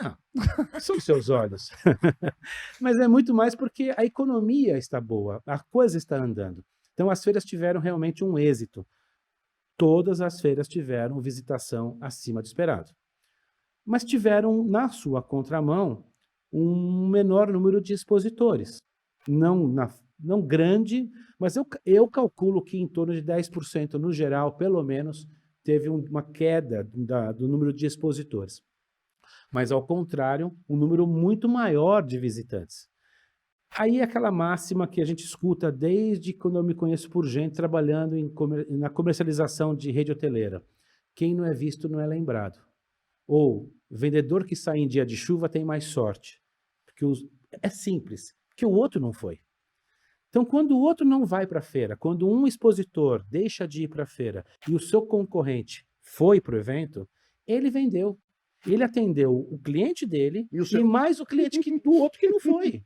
Não, são os seus olhos. Mas é muito mais porque a economia está boa, a coisa está andando. Então as feiras tiveram realmente um êxito. Todas as feiras tiveram visitação acima do esperado. Mas tiveram, na sua contramão, um menor número de expositores. Não grande, mas eu calculo que em torno de 10% no geral, pelo menos, teve uma queda do número de expositores. Mas, ao contrário, um número muito maior de visitantes. Aí é aquela máxima que a gente escuta desde quando eu me conheço por gente trabalhando na comercialização de rede hoteleira. Quem não é visto não é lembrado. Ou, vendedor que sai em dia de chuva tem mais sorte. Porque é simples, porque o outro não foi. Então, quando o outro não vai para a feira, quando um expositor deixa de ir para a feira e o seu concorrente foi para o evento, ele vendeu. Ele atendeu o cliente dele e mais o cliente do outro que não foi.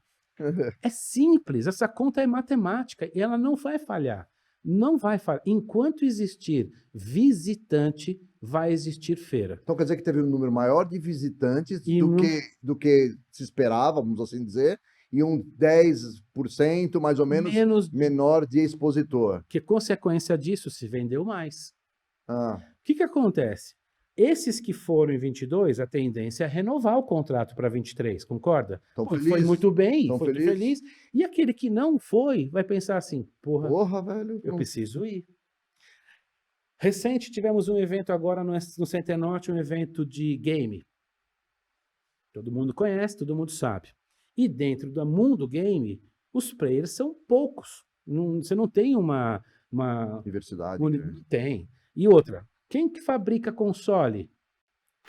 É simples, essa conta é matemática e ela não vai falhar. Não vai falhar. Enquanto existir visitante, vai existir feira. Então quer dizer que teve um número maior de visitantes do que se esperava, vamos assim dizer, e um 10% mais ou menos menor de expositor. Que consequência disso se vendeu mais. O que acontece? Esses que foram em 22, a tendência é renovar o contrato para 23, concorda? Foi muito bem, foi muito feliz. E aquele que não foi, vai pensar assim, porra velho, eu preciso ir. Recente, tivemos um evento agora no Center Norte, um evento de game. Todo mundo conhece, todo mundo sabe. E dentro do mundo game, os players são poucos. Você não tem uma diversidade. Tem. E outra, quem que fabrica console?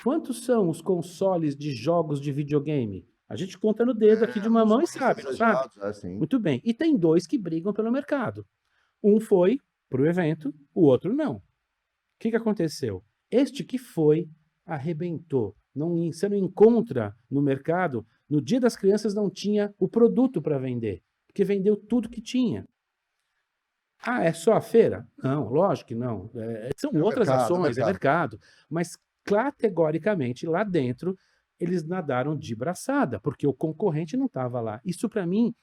Quantos são os consoles de jogos de videogame? A gente conta no dedo aqui de uma mão e sabe, não sabe? Muito bem. E tem dois que brigam pelo mercado. Um foi para o evento, o outro não. O que aconteceu? Este que foi, arrebentou. Você não encontra no mercado, no Dia das Crianças não tinha o produto para vender, porque vendeu tudo que tinha. É só a feira? Não, lógico que não. São outras ações, é mercado. Mas, categoricamente, lá dentro, eles nadaram de braçada, porque o concorrente não estava lá. Isso, para mim,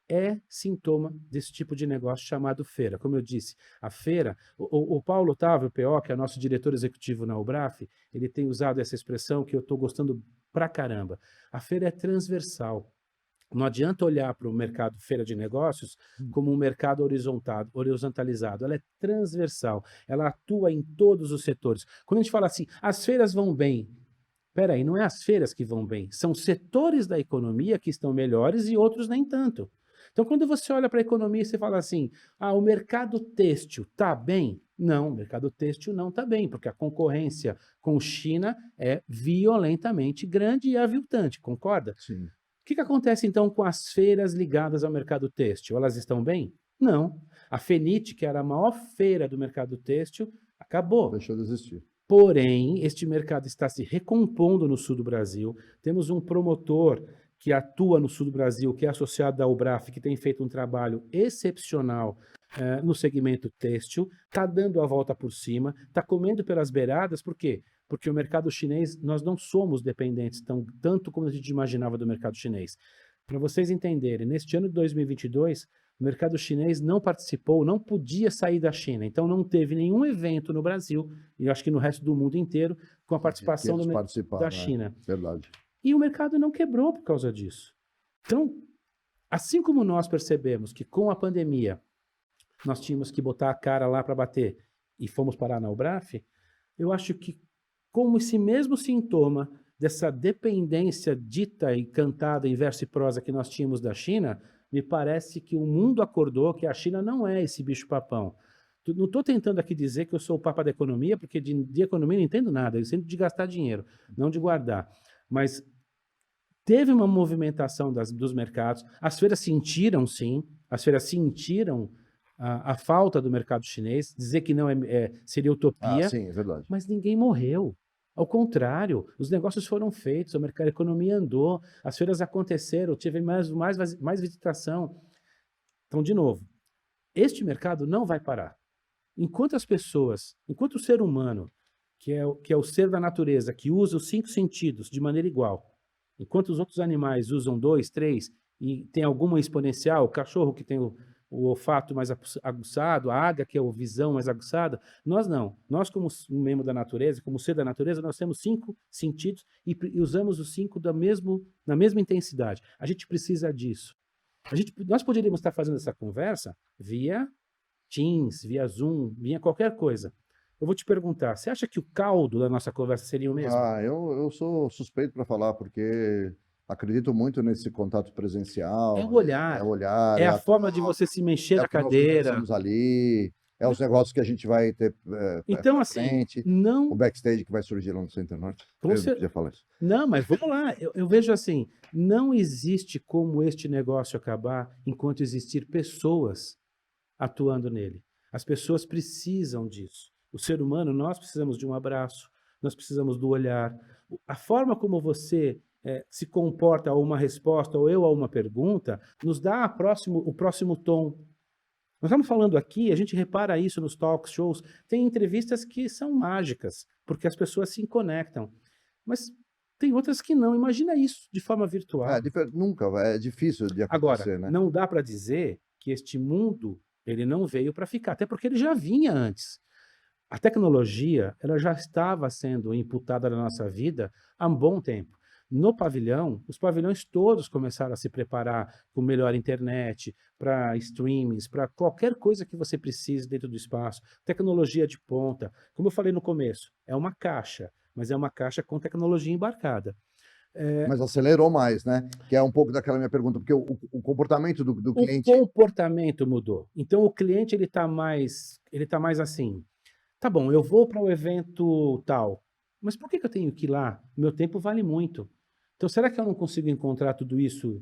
é sintoma desse tipo de negócio chamado feira. Como eu disse, a feira... O Paulo Otávio, PO, que é nosso diretor executivo na Ubraf, ele tem usado essa expressão que eu estou gostando pra caramba. A feira é transversal. Não adianta olhar para o mercado feira de negócios como um mercado horizontalizado. Ela é transversal. Ela atua em todos os setores. Quando a gente fala assim, as feiras vão bem. Espera aí, não é as feiras que vão bem. São setores da economia que estão melhores e outros nem tanto. Então, quando você olha para a economia e você fala assim, o mercado têxtil está bem? Não, o mercado têxtil não está bem, porque a concorrência com China é violentamente grande e aviltante, concorda? Sim. O que acontece, então, com as feiras ligadas ao mercado têxtil? Elas estão bem? Não. A FENIT, que era a maior feira do mercado têxtil, acabou. Deixou de existir. Porém, este mercado está se recompondo no sul do Brasil. Temos um promotor que atua no sul do Brasil, que é associado à Ubraf, que tem feito um trabalho excepcional no segmento têxtil, está dando a volta por cima, está comendo pelas beiradas, por quê? Porque o mercado chinês, nós não somos dependentes tanto como a gente imaginava do mercado chinês. Para vocês entenderem, neste ano de 2022, o mercado chinês não participou, não podia sair da China, então não teve nenhum evento no Brasil, e eu acho que no resto do mundo inteiro, com a participação da China. Verdade. E o mercado não quebrou por causa disso. Então, assim como nós percebemos que com a pandemia nós tínhamos que botar a cara lá para bater e fomos parar na Ubraf, eu acho que como esse mesmo sintoma dessa dependência dita e cantada em verso e prosa que nós tínhamos da China, me parece que o mundo acordou que a China não é esse bicho-papão. Não estou tentando aqui dizer que eu sou o papa da economia, porque de economia não entendo nada, eu entendo de gastar dinheiro, não de guardar. Mas Teve uma movimentação dos mercados, as feiras sentiram, sim, as feiras sentiram a falta do mercado chinês, dizer que não seria Ah, utopia, sim, é verdade. mas ninguém morreu. Ao contrário, os negócios foram feitos, a economia andou, as feiras aconteceram, tive mais visitação. Então, de novo, este mercado não vai parar. Enquanto o ser humano, que é o ser da natureza, que usa os 5 sentidos de maneira igual, enquanto os outros animais usam 2, 3, e tem alguma exponencial, o cachorro que tem o olfato mais aguçado, a águia que é a visão mais aguçada, nós não. Nós, como um membro da natureza, como ser da natureza, nós temos 5 sentidos e usamos os 5 na mesma intensidade. A gente precisa disso. Nós poderíamos estar fazendo essa conversa via Teams, via Zoom, via qualquer coisa. Eu vou te perguntar, você acha que o caldo da nossa conversa seria o mesmo? Eu sou suspeito para falar, porque acredito muito nesse contato É o presencial, é o olhar, olhar, é é a a forma de você se mexer é na o que nós cadeira. conversamos ali, é os negócios que a gente vai ter Então, pra assim, frente, o não, backstage que vai surgir lá no Center Norte. com Eu não cer- podia falar isso. não, mas vamos lá. Eu vejo assim, não existe como este negócio acabar enquanto existir pessoas atuando nele. As pessoas precisam disso. O ser humano, nós precisamos de um abraço, nós precisamos do olhar. A forma como você se comporta a uma resposta ou eu a uma pergunta nos dá o próximo tom. Nós estamos falando aqui, a gente repara isso nos talk shows, tem entrevistas que são mágicas, porque as pessoas se conectam. Mas tem outras que não. Imagina isso de forma virtual. Nunca, é difícil de Agora, acontecer, né? não dá para dizer que este mundo ele não veio para ficar, até porque ele já vinha antes. A tecnologia ela já estava sendo imputada na nossa vida há um bom tempo. No pavilhão, os pavilhões todos começaram a se preparar com melhor internet, para streamings, para qualquer coisa que você precise dentro do espaço. Tecnologia de ponta. Como eu falei no começo, é uma caixa, mas é uma caixa com tecnologia embarcada. Mas acelerou mais, né? Que é um pouco daquela minha pergunta, porque o comportamento do O cliente. comportamento mudou. Então o cliente ele tá mais assim. Tá bom, eu vou para o evento tal, mas por que que eu tenho que ir lá? Meu tempo vale muito. Então será que eu não consigo encontrar tudo isso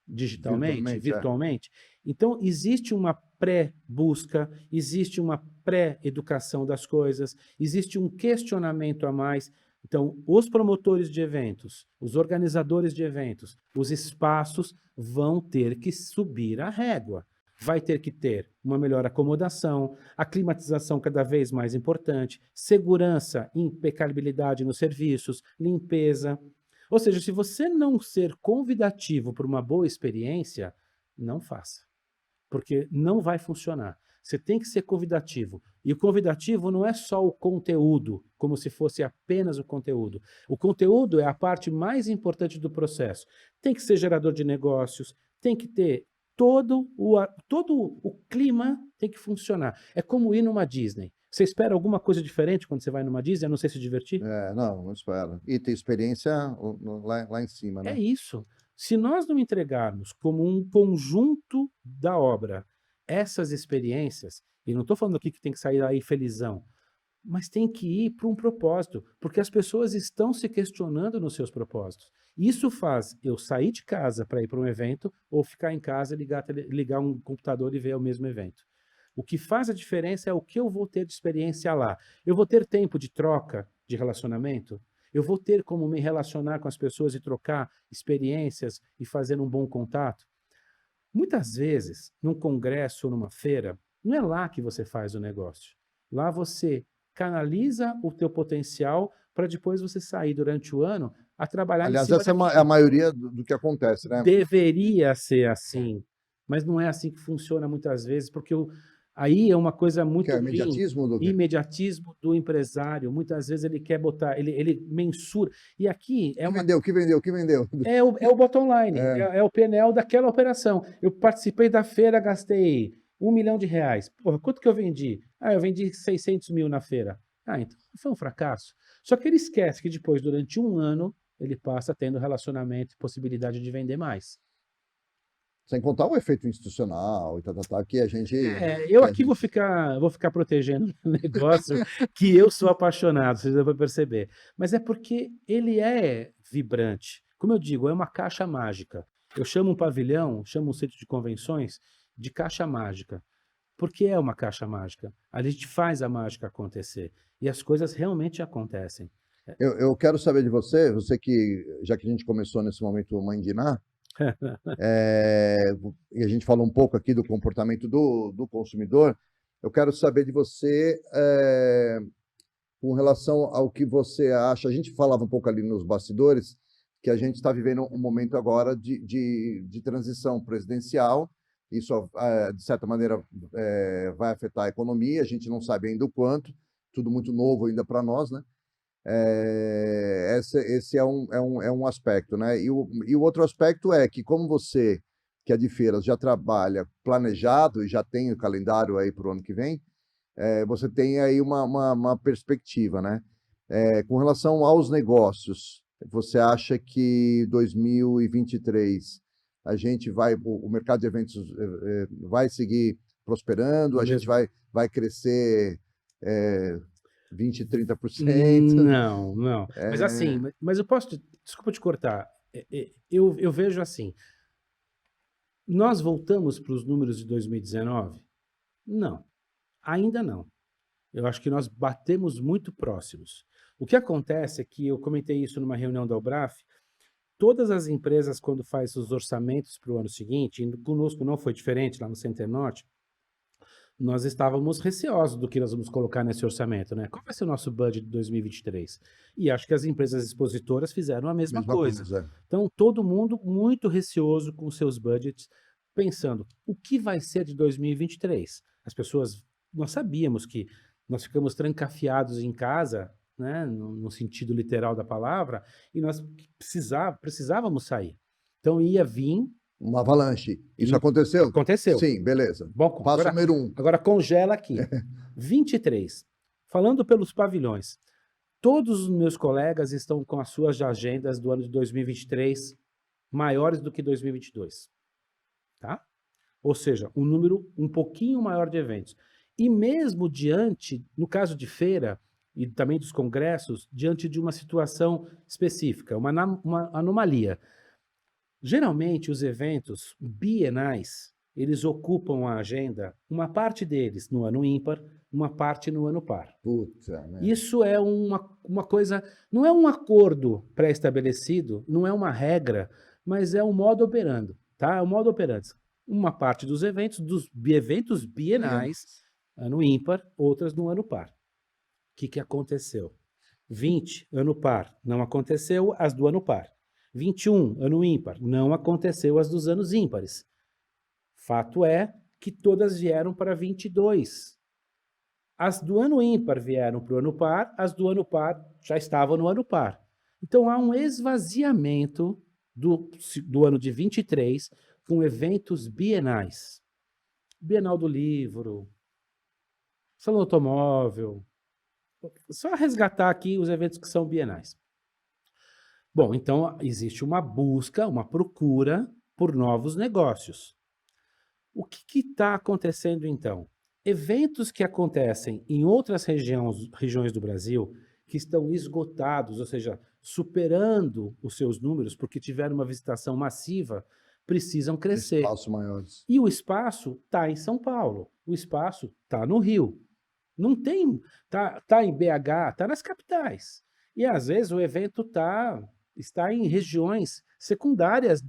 digitalmente, Virtualmente, é. virtualmente? Então existe uma pré-busca, existe uma pré-educação das coisas, existe um questionamento a mais. Então, os promotores de eventos, os organizadores de eventos, os espaços vão ter que subir a régua. Vai ter que ter uma melhor acomodação, a climatização cada vez mais importante, segurança e impecabilidade nos serviços, limpeza. Ou seja, se você não ser convidativo para uma boa experiência, não faça, porque não vai funcionar. Você tem que ser convidativo. E o convidativo não é só o conteúdo, como se fosse apenas o conteúdo. O conteúdo é a parte mais importante do processo. Tem que ser gerador de negócios, tem que ter todo o clima tem que funcionar. É como ir numa Disney. Você espera alguma coisa diferente quando você vai numa Disney, a não ser se divertir? Não espera. E tem experiência lá em cima, É né? isso. Se nós não entregarmos como um conjunto da obra essas experiências, e não estou falando aqui que tem que sair aí felizão, mas tem que ir para um propósito, porque as pessoas estão se questionando nos seus propósitos. Isso faz eu sair de casa para ir para um evento ou ficar em casa e ligar um computador e ver o mesmo evento. O que faz a diferença é o que eu vou ter de experiência lá. Eu vou ter tempo de troca de relacionamento? Eu vou ter como me relacionar com as pessoas e trocar experiências e fazer um bom contato? Muitas vezes, num congresso ou numa feira, não é lá que você faz o negócio. Lá você canaliza o teu potencial para depois você sair durante o ano a trabalhar em Aliás, cima essa é daquilo. a maioria do que acontece, né? Deveria ser assim, mas não é assim que funciona muitas vezes, porque aí é uma coisa Que muito é ruim. imediatismo do quê? Imediatismo do empresário. Muitas vezes ele quer botar, ele mensura. E aqui é uma Que vendeu? é o bottom line, é o PNL daquela operação. Eu participei da feira, gastei R$ 1 milhão. Porra, quanto que eu vendi? Ah, eu vendi 600 mil na feira. Ah, então foi um fracasso. Só que ele esquece que depois, durante um ano, ele passa tendo relacionamento e possibilidade de vender mais. Sem contar o efeito institucional e tal, que a gente. Eu aqui vou ficar protegendo o negócio que eu sou apaixonado, vocês vão perceber. Mas é porque ele é vibrante. Como eu digo, é uma caixa mágica. Eu chamo um pavilhão, chamo um centro de convenções de caixa mágica, porque é uma caixa mágica. A gente faz a mágica acontecer e as coisas realmente acontecem. Eu quero saber de você, você que, já que a gente começou nesse momento mandinar, e a gente falou um pouco aqui do comportamento do consumidor, eu quero saber de você com relação ao que você acha. A gente falava um pouco ali nos bastidores que a gente está vivendo um momento agora de transição presidencial. Isso, de certa maneira, vai afetar a economia, a gente não sabe ainda o quanto, tudo muito novo ainda para nós, né? Esse é um aspecto, né? E o outro aspecto é que, como você, que é de feiras, já trabalha planejado e já tem o calendário aí para o ano que vem, você tem aí uma perspectiva, né? Com relação aos negócios, você acha que 2023 a gente o mercado de eventos vai seguir prosperando, No a gente mesmo. vai crescer 20, 30%? Não, não. Mas assim, mas eu posso, desculpa te cortar. Eu vejo assim, nós voltamos para os números de 2019? Não, ainda não. Eu acho que nós batemos muito próximos. O que acontece é que eu comentei isso numa reunião da Ubraf, todas as empresas, quando faz os orçamentos para o ano seguinte, e conosco não foi diferente lá no Center Norte, nós estávamos receosos do que nós vamos colocar nesse orçamento, né? Qual vai ser o nosso budget de 2023? E acho que as empresas expositoras fizeram a mesma Mesma coisa. coisa. Então, todo mundo muito receoso com seus budgets, pensando, o que vai ser de 2023? As pessoas, nós sabíamos que nós ficamos trancafiados em casa, né, no sentido literal da palavra, e nós precisávamos sair. Então, ia vir Uma avalanche. Isso e aconteceu? aconteceu. Sim, beleza. Bom, Passo número 1. agora congela aqui. 23. Falando pelos pavilhões, todos os meus colegas estão com as suas agendas do ano de 2023 maiores do que 2022, tá? Ou seja, um número um pouquinho maior de eventos. E mesmo diante, no caso de feira e também dos congressos, diante de uma situação específica, uma anomalia. Geralmente, os eventos bienais, eles ocupam a agenda, uma parte deles no ano ímpar, uma parte no ano par. Puta, né? Isso é uma coisa, não é um acordo pré-estabelecido, não é uma regra, mas é um modo operando, tá? É um modo operandi. Uma parte dos eventos bienais, ano ímpar, outras no ano par. O que aconteceu? 20, ano par, não aconteceu as do ano par. 21, ano ímpar, não aconteceu as dos anos ímpares. Fato é que todas vieram para 22. As do ano ímpar vieram para o ano par, as do ano par já estavam no ano par. Então há um esvaziamento do ano de 23 com eventos bienais. Bienal do Livro, Salão Automóvel. Só resgatar aqui os eventos que são bienais. Bom, então existe uma busca, uma procura por novos negócios. O que está acontecendo então? Eventos que acontecem em outras regiões do Brasil, que estão esgotados, ou seja, superando os seus números, porque tiveram uma visitação massiva, precisam crescer. Espaços maiores. E o espaço está em São Paulo, o espaço está no Rio. Não tem, tá em BH, está nas capitais. E às vezes o evento está em regiões secundárias,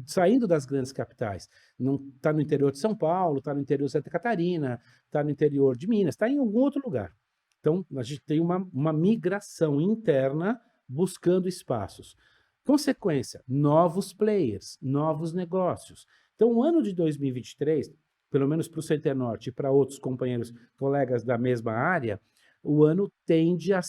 saindo das grandes capitais. Não está no interior de São Paulo, está no interior de Santa Catarina, está no interior de Minas, está em algum outro lugar. Então, a gente tem uma migração interna buscando espaços. Consequência, novos players, novos negócios. Então, o ano de 2023, pelo menos para o Center Norte e para outros companheiros, colegas da mesma área, o ano tende a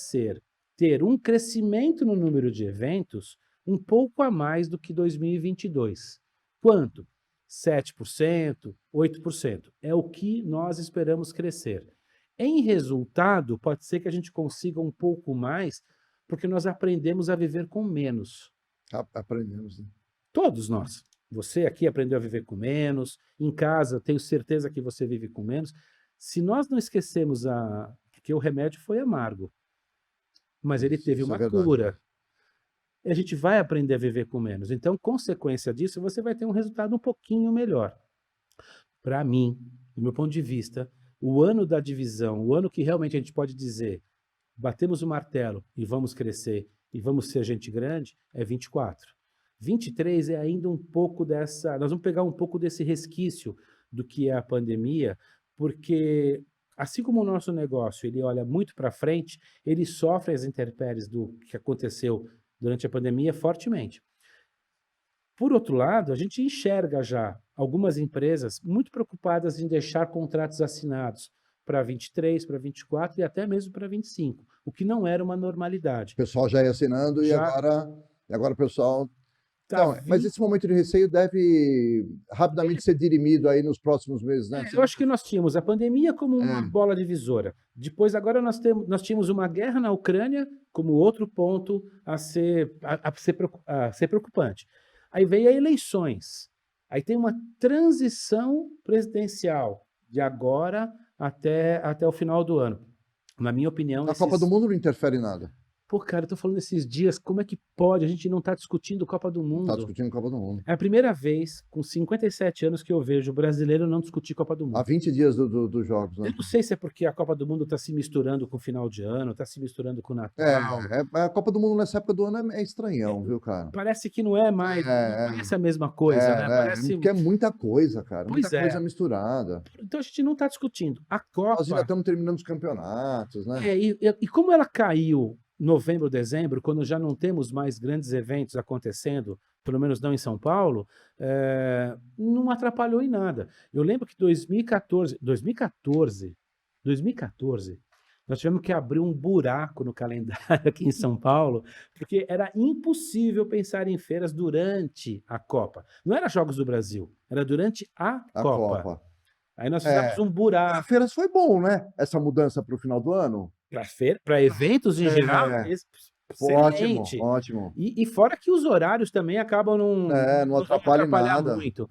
ter um crescimento no número de eventos um pouco a mais do que 2022. Quanto? 7%, 8%. É o que nós esperamos crescer. Em resultado, pode ser que a gente consiga um pouco mais, porque nós aprendemos a viver com menos. Aprendemos, né? Todos nós. Você aqui aprendeu a viver com menos, em casa, tenho certeza que você vive com menos. Se nós não esquecemos porque o remédio foi amargo, mas ele teve Isso é uma verdade. cura. e a gente vai aprender a viver com menos. Então, consequência disso, você vai ter um resultado um pouquinho melhor. Para mim, do meu ponto de vista, o ano da divisão, o ano que realmente a gente pode dizer, batemos o martelo e vamos crescer e vamos ser gente grande, é 24. 23 é ainda um pouco dessa. Nós vamos pegar um pouco desse resquício do que é a pandemia, porque assim como o nosso negócio ele olha muito para frente, ele sofre as intempéries do que aconteceu durante a pandemia fortemente. Por outro lado, a gente enxerga já algumas empresas muito preocupadas em deixar contratos assinados para 23, para 24 e até mesmo para 25, o que não era uma normalidade. O pessoal já ia assinando Já e agora o pessoal. está Então, mas esse momento de receio deve rapidamente ser dirimido aí nos próximos meses, né? eu acho que nós tínhamos a pandemia como uma É, bola divisora. Depois, agora nós tínhamos uma guerra na Ucrânia como outro ponto a ser preocupante. Aí veio as eleições. Aí tem uma transição presidencial de agora até o final do ano. Na minha opinião, a Copa do Mundo não interfere em nada. Pô, cara, eu tô falando esses dias, como é que pode? A gente não tá discutindo Copa do Está Mundo. discutindo a Copa do Mundo. É a primeira vez, com 57 anos, que eu vejo brasileiro não discutir Copa do Há Mundo. 20 dias dos Jogos, Eu né? não sei se é porque a Copa do Mundo está se misturando com o final de ano, está se misturando com o É, Natal. a Copa do Mundo nessa época do ano é estranhão, viu, cara? Parece que não é mais, não É, parece a mesma coisa, né? Parece. porque é muita coisa, cara. Muita Pois é. coisa misturada. Então a gente não está discutindo. A Nós ainda Copa. estamos terminando os campeonatos, né? E como ela caiu novembro, dezembro, quando já não temos mais grandes eventos acontecendo, pelo menos não em São Paulo, não atrapalhou em nada. Eu lembro que 2014, nós tivemos que abrir um buraco no calendário aqui em São Paulo, porque era impossível pensar em feiras durante a Copa. Não era Jogos do Brasil, era durante a A Copa. Copa. Aí nós fizemos um A buraco Feiras foi bom, né? Essa mudança para o final do ano. para eventos em geral, Ótimo, excelente. ótimo. E fora que os horários também acabam Não vão atrapalha atrapalhar nada. muito.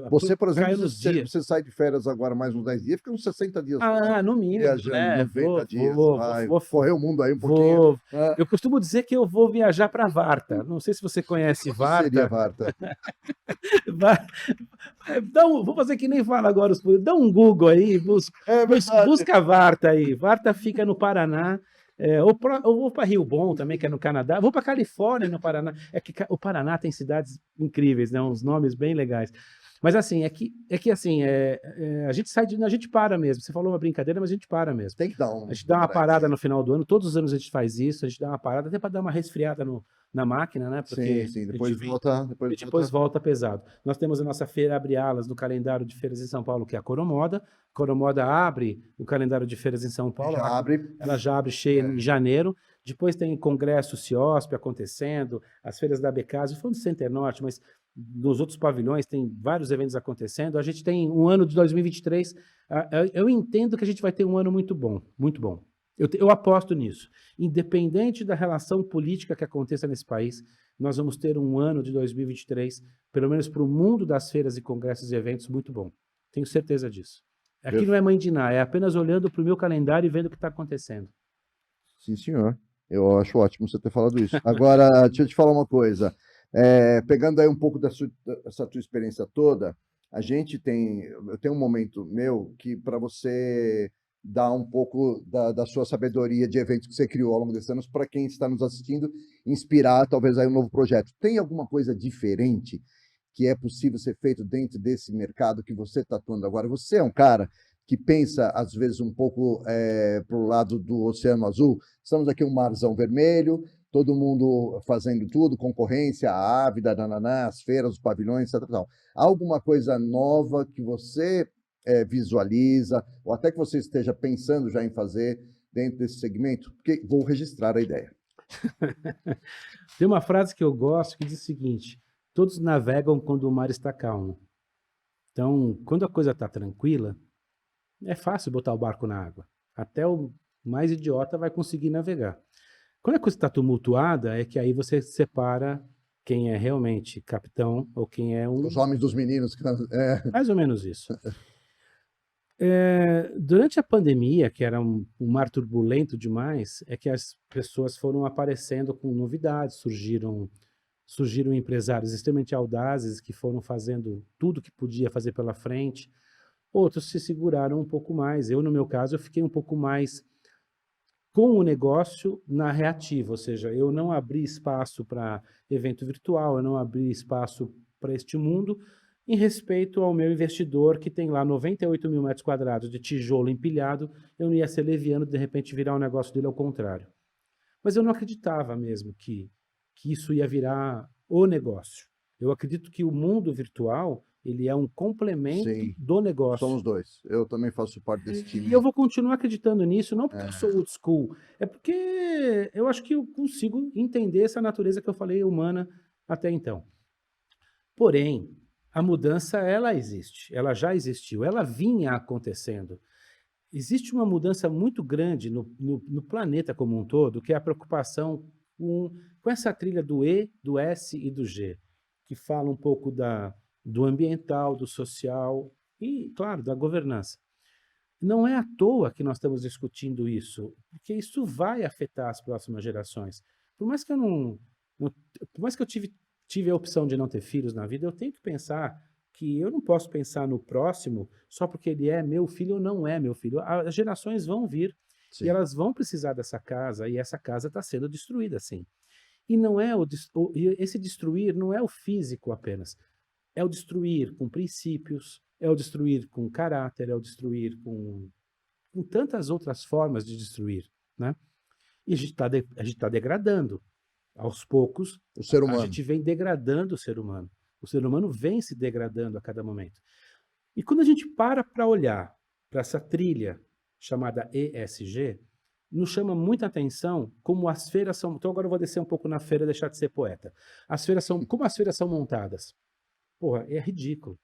Você, por exemplo, Caiu nos dias. você sai de férias agora mais uns 10 dias, fica uns 60 dias fora, No mínimo, viajando, né? 90 dias, vai Vou, correr o mundo aí um pouquinho. Né? eu costumo dizer que eu vou viajar para Varta. Não sei se você conhece O que seria Varta. Varta? Vou fazer que nem fala agora, dá um Google aí, busca Varta aí. Varta fica no Paraná. Eu vou para Rio Bom também, que é no Canadá. Vou para Califórnia, no Paraná. É que o Paraná tem cidades incríveis, né? Uns nomes bem legais. Mas assim, a gente a gente para mesmo. Você falou uma brincadeira, mas a gente para mesmo. Tem que dar A gente dá uma parada no final do ano. Todos os anos a gente faz isso. A gente dá uma parada até para dar uma resfriada na máquina, né? Porque sim. depois volta pesado. Nós temos a nossa feira Abre Alas do calendário de feiras em São Paulo, que é a Coromoda. A Coromoda abre o calendário de feiras em São Paulo. Ela já abre cheia em janeiro. Depois tem congresso CIOSP acontecendo, as feiras da Becasa, falando do Center Norte, mas nos outros pavilhões tem vários eventos acontecendo. A gente tem um ano de 2023. Eu entendo que a gente vai ter um ano muito bom, muito bom. Eu aposto nisso. Independente da relação política que aconteça nesse país, nós vamos ter um ano de 2023, pelo menos para o mundo das feiras e congressos e eventos, muito bom. Tenho certeza disso. Aqui não é mãe de Ná, é apenas olhando para o meu calendário e vendo o que está acontecendo. Sim, senhor. Eu acho ótimo você ter falado isso. Agora, deixa eu te falar uma coisa. Pegando aí um pouco dessa tua experiência toda, eu tenho um momento meu que para você dar um pouco da sua sabedoria de eventos que você criou ao longo desses anos para quem está nos assistindo, inspirar talvez aí um novo projeto. Tem alguma coisa diferente que é possível ser feito dentro desse mercado que você está atuando agora? Você é um cara que pensa, às vezes, um pouco para o lado do Oceano Azul. Estamos aqui um marzão vermelho, todo mundo fazendo tudo, concorrência, a Ávida, as feiras, os pavilhões, etc. Tal. Há alguma coisa nova que você visualiza, ou até que você esteja pensando já em fazer dentro desse segmento? Porque vou registrar a ideia. Tem uma frase que eu gosto que diz o seguinte: todos navegam quando o mar está calmo. Então, quando a coisa está tranquila, é fácil botar o barco na água. Até o mais idiota vai conseguir navegar. Quando a coisa está tumultuada, é que aí você separa quem é realmente capitão ou quem é Os homens dos meninos. Mais ou menos isso. Durante a pandemia, que era um mar turbulento demais, é que as pessoas foram aparecendo com novidades, surgiram empresários extremamente audazes que foram fazendo tudo que podia fazer pela frente. Outros se seguraram um pouco mais. Eu, no meu caso, eu fiquei um pouco mais com o negócio na reativa, ou seja, eu não abri espaço para evento virtual, eu não abri espaço para este mundo, em respeito ao meu investidor que tem lá 98 mil metros quadrados de tijolo empilhado, eu não ia ser leviano de repente virar um negócio dele ao contrário. Mas eu não acreditava mesmo que isso ia virar o negócio. Eu acredito que o mundo virtual ele é um complemento Sim, do negócio. somos dois. Eu também faço parte desse E time. eu vou continuar acreditando nisso, não porque eu É, sou old school, é porque eu acho que eu consigo entender essa natureza que eu falei humana até então. Porém, a mudança ela existe, ela já existiu, ela vinha acontecendo. Existe uma mudança muito grande no planeta como um todo, que é a preocupação com essa trilha do E, do S e do G, que fala um pouco do ambiental, do social e, claro, da governança. Não é à toa que nós estamos discutindo isso, porque isso vai afetar as próximas gerações. Por mais que eu por mais que eu tive a opção de não ter filhos na vida, eu tenho que pensar que eu não posso pensar no próximo só porque ele é meu filho ou não é meu filho. As gerações vão vir e sim. elas vão precisar dessa casa e essa casa está sendo destruída, sim. E não é e esse destruir não é o físico apenas, é o destruir com princípios, é o destruir com caráter, é o destruir com tantas outras formas de destruir, né? E a gente tá degradando. Aos poucos, O ser a humano. gente vem degradando o ser humano. O ser humano vem se degradando a cada momento. E quando a gente para olhar para essa trilha chamada ESG, nos chama muita atenção como as feiras são. Então agora eu vou descer um pouco na feira e deixar de ser poeta. Como as feiras são montadas? Porra, é ridículo.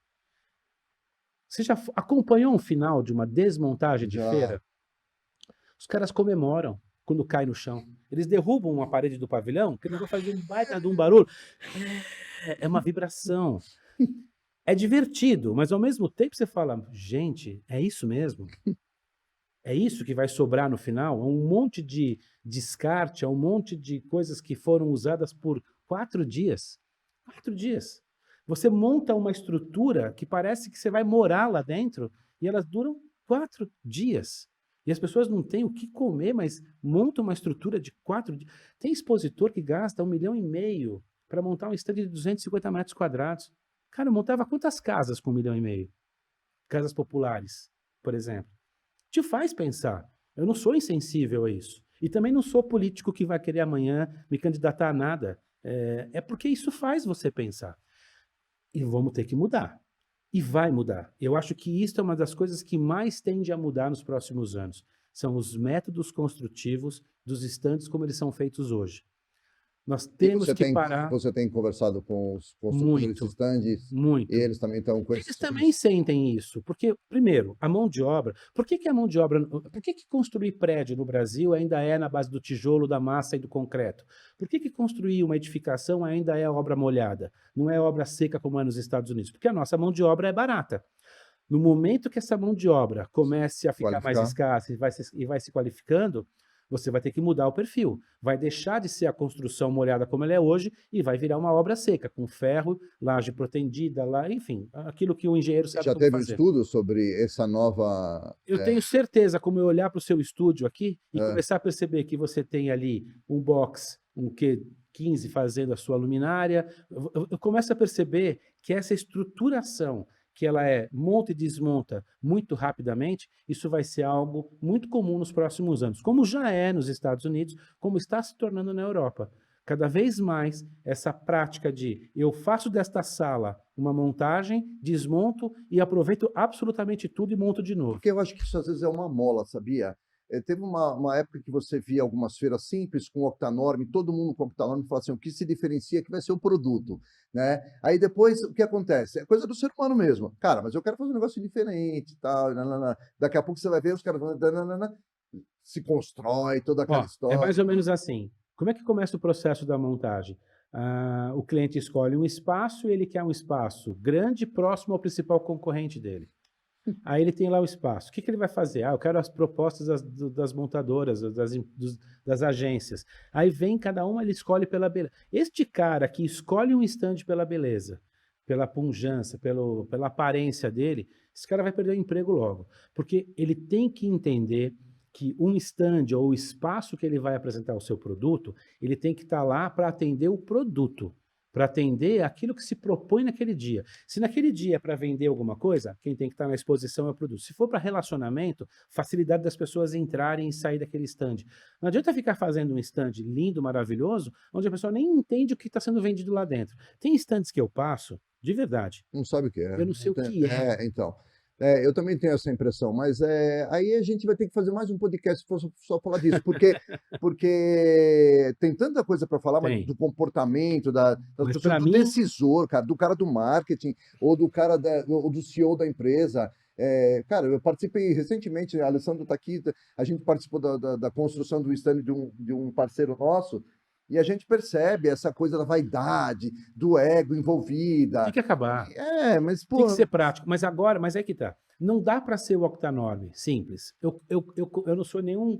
Você já acompanhou um final de uma desmontagem de Já. feira? Os caras comemoram quando cai no chão. Eles derrubam uma parede do pavilhão, que o negócio faz um baita de um barulho. É uma vibração. É divertido, mas ao mesmo tempo você fala, gente, é isso mesmo? É isso que vai sobrar no final? É um monte de descarte, é um monte de coisas que foram usadas por 4 dias. 4 dias. Você monta uma estrutura que parece que você vai morar lá dentro e elas duram 4 dias. E as pessoas não têm o que comer, mas montam uma estrutura de 4 dias. Tem expositor que gasta 1,5 milhão para montar um estande de 250 metros quadrados. Cara, eu montava quantas casas com 1,5 milhão? Casas populares, por exemplo. Te faz pensar. Eu não sou insensível a isso. E também não sou político que vai querer amanhã me candidatar a nada. É porque isso faz você pensar. E vamos ter que mudar. E vai mudar. Eu acho que isso é uma das coisas que mais tende a mudar nos próximos anos. São os métodos construtivos dos estandes como eles são feitos hoje. Nós E temos que parar você tem conversado com os construtores de muito, estandes, muito. eles também estão com Eles também esses. sentem isso, porque, primeiro, a mão de obra. Por que a mão de obra. Por que construir prédio no Brasil ainda é na base do tijolo, da massa e do concreto? Por que construir uma edificação ainda é obra molhada? Não é obra seca como é nos Estados Unidos? Porque a nossa mão de obra é barata. No momento que essa mão de obra comece a ficar mais Qualificar. escassa e vai se qualificando, você vai ter que mudar o perfil. Vai deixar de ser a construção molhada como ela é hoje e vai virar uma obra seca, com ferro, laje protendida, lá, enfim, aquilo que o engenheiro sabe Já como teve um fazer. estudo sobre essa nova. Eu tenho certeza, como eu olhar para o seu estúdio aqui e É, começar a perceber que você tem ali um box, um Q15 fazendo a sua luminária, eu começo a perceber que essa estruturação, que ela monta e desmonta muito rapidamente, isso vai ser algo muito comum nos próximos anos, como já é nos Estados Unidos, como está se tornando na Europa. Cada vez mais essa prática de eu faço desta sala uma montagem, desmonto e aproveito absolutamente tudo e monto de novo. porque eu acho que isso às vezes é uma mola, sabia? Teve uma época que você via algumas feiras simples com octanorme, todo mundo com octanorme falava assim, o que se diferencia que vai ser o produto, né? Aí depois, o que acontece? É coisa do ser humano mesmo. Cara, mas eu quero fazer um negócio diferente, tal, nanana. Daqui a pouco você vai ver os caras nanana, se constrói toda aquela Ó, é história. mais ou menos assim. Como é que começa o processo da montagem? O cliente escolhe um espaço e ele quer um espaço grande próximo ao principal concorrente dele. Aí ele tem lá o espaço. O que que ele vai fazer? Ah, eu quero as propostas das montadoras, das agências. Aí vem cada uma, ele escolhe pela beleza. Este cara que escolhe um stand pela beleza, pela pujança, pela aparência dele, esse cara vai perder o emprego logo. Porque ele tem que entender que um stand ou o espaço que ele vai apresentar o seu produto, ele tem que estar lá para atender o produto, para atender aquilo que se propõe naquele dia. Se naquele dia é para vender alguma coisa, quem tem que estar na exposição é o produto. Se for para relacionamento, facilidade das pessoas entrarem e sair daquele stand. Não adianta ficar fazendo um stand lindo, maravilhoso, onde a pessoa nem entende o que está sendo vendido lá dentro. Tem stands que eu passo, de verdade, Não sabe o que é. eu não sei o que é. Então. Eu também tenho essa impressão, mas aí a gente vai ter que fazer mais um podcast só falar disso, porque tem tanta coisa para falar, mas Tem. do comportamento, das Mas pessoas, para do mim, decisor, cara, do cara do marketing, ou do cara ou do CEO da empresa. Cara, eu participei recentemente, a Alessandro está aqui, a gente participou da construção do stand de um parceiro nosso, e a gente percebe essa coisa da vaidade, do ego tem envolvida. que acabar. Mas, Tem que pô, ser prático. Mas agora, mas é que tá. Não dá para ser o Octanorme, simples. Eu não sou nenhum.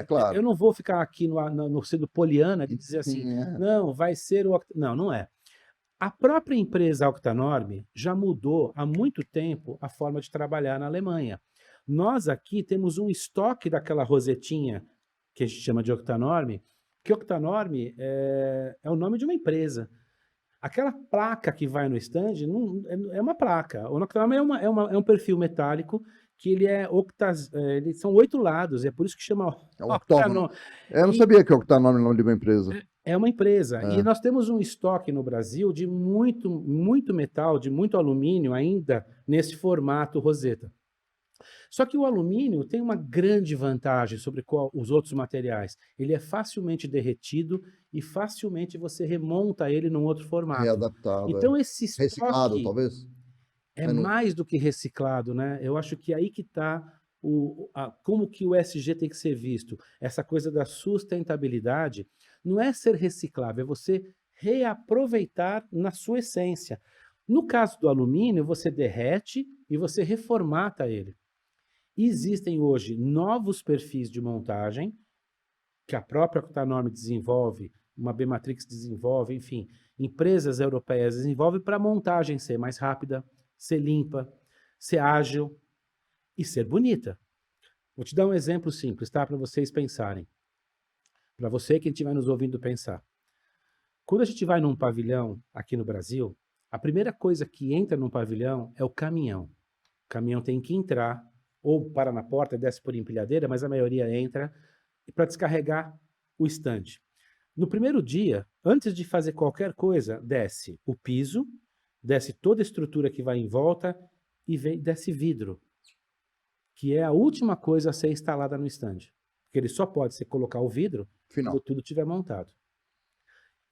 claro. Eu não vou ficar aqui no sendo poliana de dizer assim, É. não, vai ser o Não, não é. A própria empresa Octanorme já mudou há muito tempo a forma de trabalhar na Alemanha. Nós aqui temos um estoque daquela rosetinha que a gente chama de Octanorme, que Octanorme é o nome de uma empresa. Aquela placa que vai no stand é uma placa. O Octanorme é um perfil metálico que ele eles são 8 lados, é por isso que chama É o octógono. Octanorme. Eu não E sabia que o octanome é o nome de uma empresa. é uma empresa. E É. nós temos um estoque no Brasil de muito, muito metal, de muito alumínio ainda nesse formato roseta. Só que o alumínio tem uma grande vantagem sobre os outros materiais. Ele é facilmente derretido e facilmente você remonta ele num outro formato. Readaptado. Então esse Reciclado, estoque talvez. é Não- mais do que reciclado, né? Eu acho que aí que está como que o SG tem que ser visto. Essa coisa da sustentabilidade não é ser reciclável, é você reaproveitar na sua essência. No caso do alumínio, você derrete e você reformata ele. Existem hoje novos perfis de montagem que a própria Octanorme desenvolve, uma B-Matrix desenvolve, enfim, empresas europeias desenvolvem para a montagem ser mais rápida, ser limpa, ser ágil e ser bonita. Vou te dar um exemplo simples, tá? Para vocês pensarem. Para você, quem estiver nos ouvindo, pensar. Quando a gente vai num pavilhão aqui no Brasil, a primeira coisa que entra num pavilhão é o caminhão. O caminhão tem que entrar, ou para na porta, desce por empilhadeira, mas a maioria entra para descarregar o estande. No primeiro dia, antes de fazer qualquer coisa, desce o piso, desce toda a estrutura que vai em volta e desce vidro, que é a última coisa a ser instalada no estande. Porque ele só pode ser colocar o vidro Final. quando tudo estiver montado.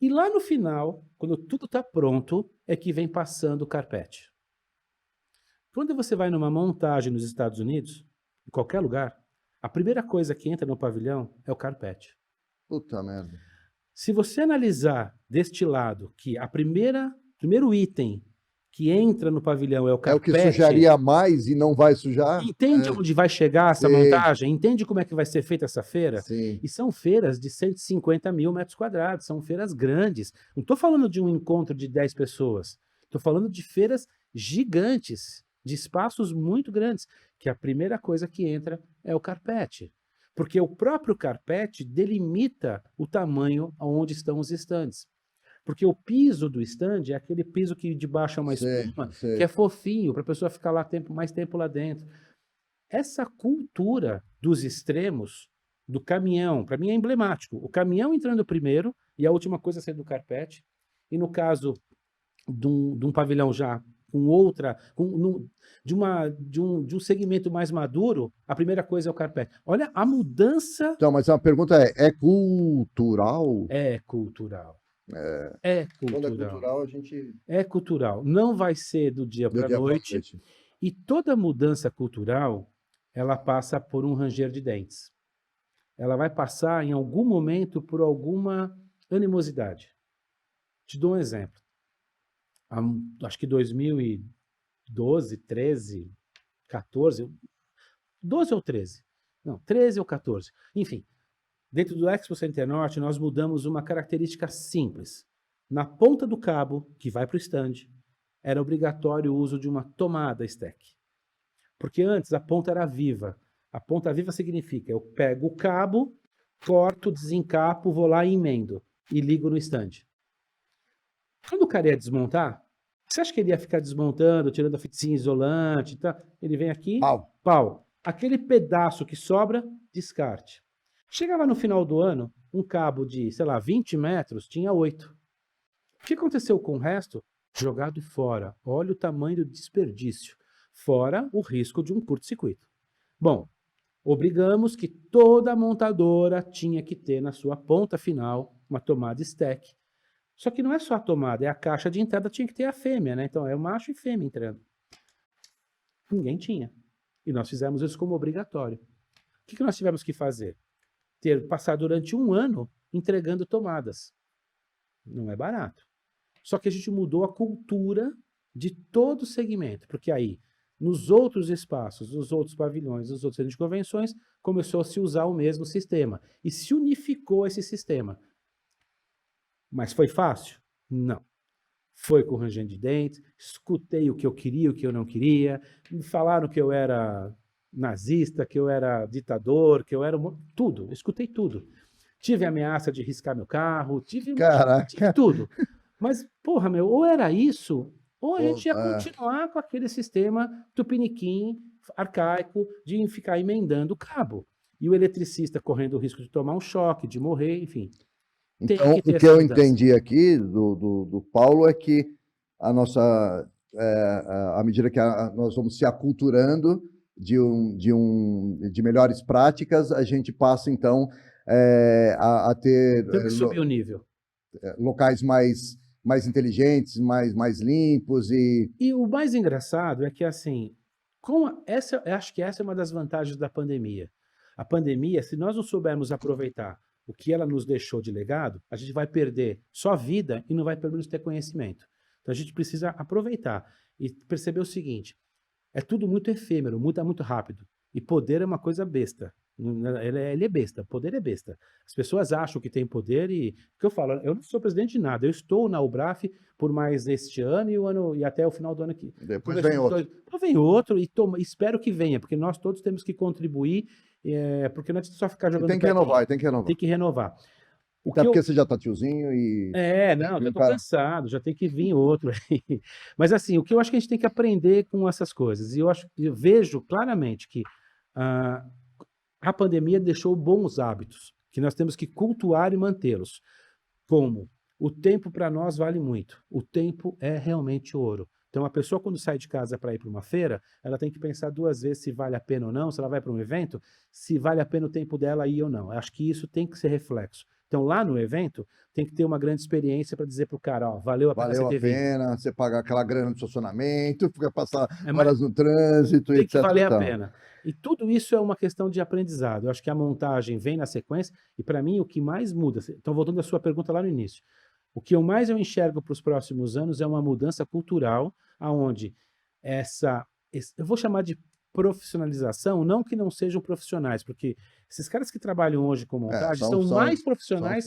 E lá no final, quando tudo está pronto, é que vem passando o carpete. Quando você vai numa montagem nos Estados Unidos, em qualquer lugar, a primeira coisa que entra no pavilhão é o carpete. Puta merda. Se você analisar deste lado que primeiro item que entra no pavilhão é o É o que carpete, sujaria mais e não vai sujar? entende onde vai chegar essa Sim. montagem? Entende como é que vai ser feita essa feira? Sim. E são feiras de 150 mil metros quadrados, são feiras grandes. Não estou falando de um encontro de 10 pessoas, estou falando de feiras gigantes, de espaços muito grandes, que a primeira coisa que entra é o carpete. Porque o próprio carpete delimita o tamanho onde estão os estandes. Porque o piso do stand é aquele piso que de baixo é uma espuma, Sei. que é fofinho, para a pessoa ficar lá mais tempo lá dentro. Essa cultura dos extremos, do caminhão, para mim é emblemático. O caminhão entrando primeiro e a última coisa sendo o carpete. E no caso de um pavilhão já com outra, de um segmento mais maduro, a primeira coisa é o carpete. Olha a mudança. Então, mas a pergunta é cultural? É cultural. Quando é cultural, a gente... É cultural. Não vai ser do dia para a noite. E toda mudança cultural, ela passa por um ranger de dentes. Ela vai passar, em algum momento, por alguma animosidade. Te dou um exemplo. Acho que 2012, 13, 14, 12 ou 13. Não, 13 ou 14. Enfim, dentro do Expo Center Norte, nós mudamos uma característica simples. Na ponta do cabo, que vai para o stand, era obrigatório o uso de uma tomada stack. Porque antes a ponta era viva. A ponta viva significa eu pego o cabo, corto, desencapo, vou lá e emendo. E ligo no stand. Quando o cara ia desmontar, você acha que ele ia ficar desmontando, tirando a fitinha isolante e tal? Ele vem aqui, pau. Aquele pedaço que sobra, descarte. Chegava no final do ano, um cabo de, sei lá, 20 metros, tinha 8. O que aconteceu com o resto? Jogado fora. Olha o tamanho do desperdício. Fora o risco de um curto-circuito. Bom, obrigamos que toda montadora tinha que ter na sua ponta final uma tomada stack. Só que não é só a tomada, é a caixa de entrada, tinha que ter a fêmea, né? Então é o macho e fêmea entrando. Ninguém tinha. E nós fizemos isso como obrigatório. O que nós tivemos que fazer? Passar durante um ano entregando tomadas. Não é barato. Só que a gente mudou a cultura de todo o segmento, porque aí, nos outros espaços, nos outros pavilhões, nos outros centros de convenções, começou a se usar o mesmo sistema. E se unificou esse sistema. Mas foi fácil? Não. Foi com ranger de dentes, escutei o que eu queria, o que eu não queria, me falaram que eu era nazista, que eu era ditador, que eu era... Tudo, eu escutei tudo. Tive ameaça de riscar meu carro, tive tudo. Mas, porra, meu, ou era isso, ou a gente ia continuar com aquele sistema tupiniquim, arcaico, de ficar emendando o cabo. E o eletricista correndo o risco de tomar um choque, de morrer, enfim. Então, o que eu entendi aqui do Paulo é que a nossa, à medida que nós vamos se aculturando de melhores práticas, a gente passa, então, a ter tem que subir o nível. Locais mais inteligentes, mais limpos. E o mais engraçado é que, assim, eu acho que essa é uma das vantagens da pandemia. A pandemia, se nós não soubermos aproveitar o que ela nos deixou de legado, a gente vai perder só vida e não vai pelo menos ter conhecimento. Então a gente precisa aproveitar e perceber o seguinte, é tudo muito efêmero, muda muito rápido. E poder é uma coisa besta. Ele é besta, poder é besta. As pessoas acham que tem poder e... O que eu falo, eu não sou presidente de nada, eu estou na UBRAF por mais este ano e até o final do ano aqui. Depois vem outro. Depois vem outro e espero que venha, porque nós todos temos que contribuir, porque não é só ficar jogando... Tem que renovar. Tem que renovar. Até porque você já tá tiozinho e... Não, já tô cansado, já tem que vir outro aí. Mas assim, o que eu acho que a gente tem que aprender com essas coisas, e eu vejo claramente que a pandemia deixou bons hábitos, que nós temos que cultuar e mantê-los. Como? O tempo para nós vale muito. O tempo é realmente ouro. Então, a pessoa, quando sai de casa para ir para uma feira, ela tem que pensar 2 vezes se vale a pena ou não, se ela vai para um evento, se vale a pena o tempo dela ir ou não. Eu acho que isso tem que ser reflexo. Então, lá no evento, tem que ter uma grande experiência para dizer para o cara, ó, valeu a pena você ter vindo. Valeu a pena, você pagar aquela grana de estacionamento, ficar passar horas no trânsito, tem etc. Tem que valer a pena. E tudo isso é uma questão de aprendizado. Eu acho que a montagem vem na sequência, e para mim o que mais muda, então voltando à sua pergunta lá no início, o que eu enxergo para os próximos anos é uma mudança cultural, aonde eu vou chamar de profissionalização, não que não sejam profissionais, porque esses caras que trabalham hoje com montagem são mais profissionais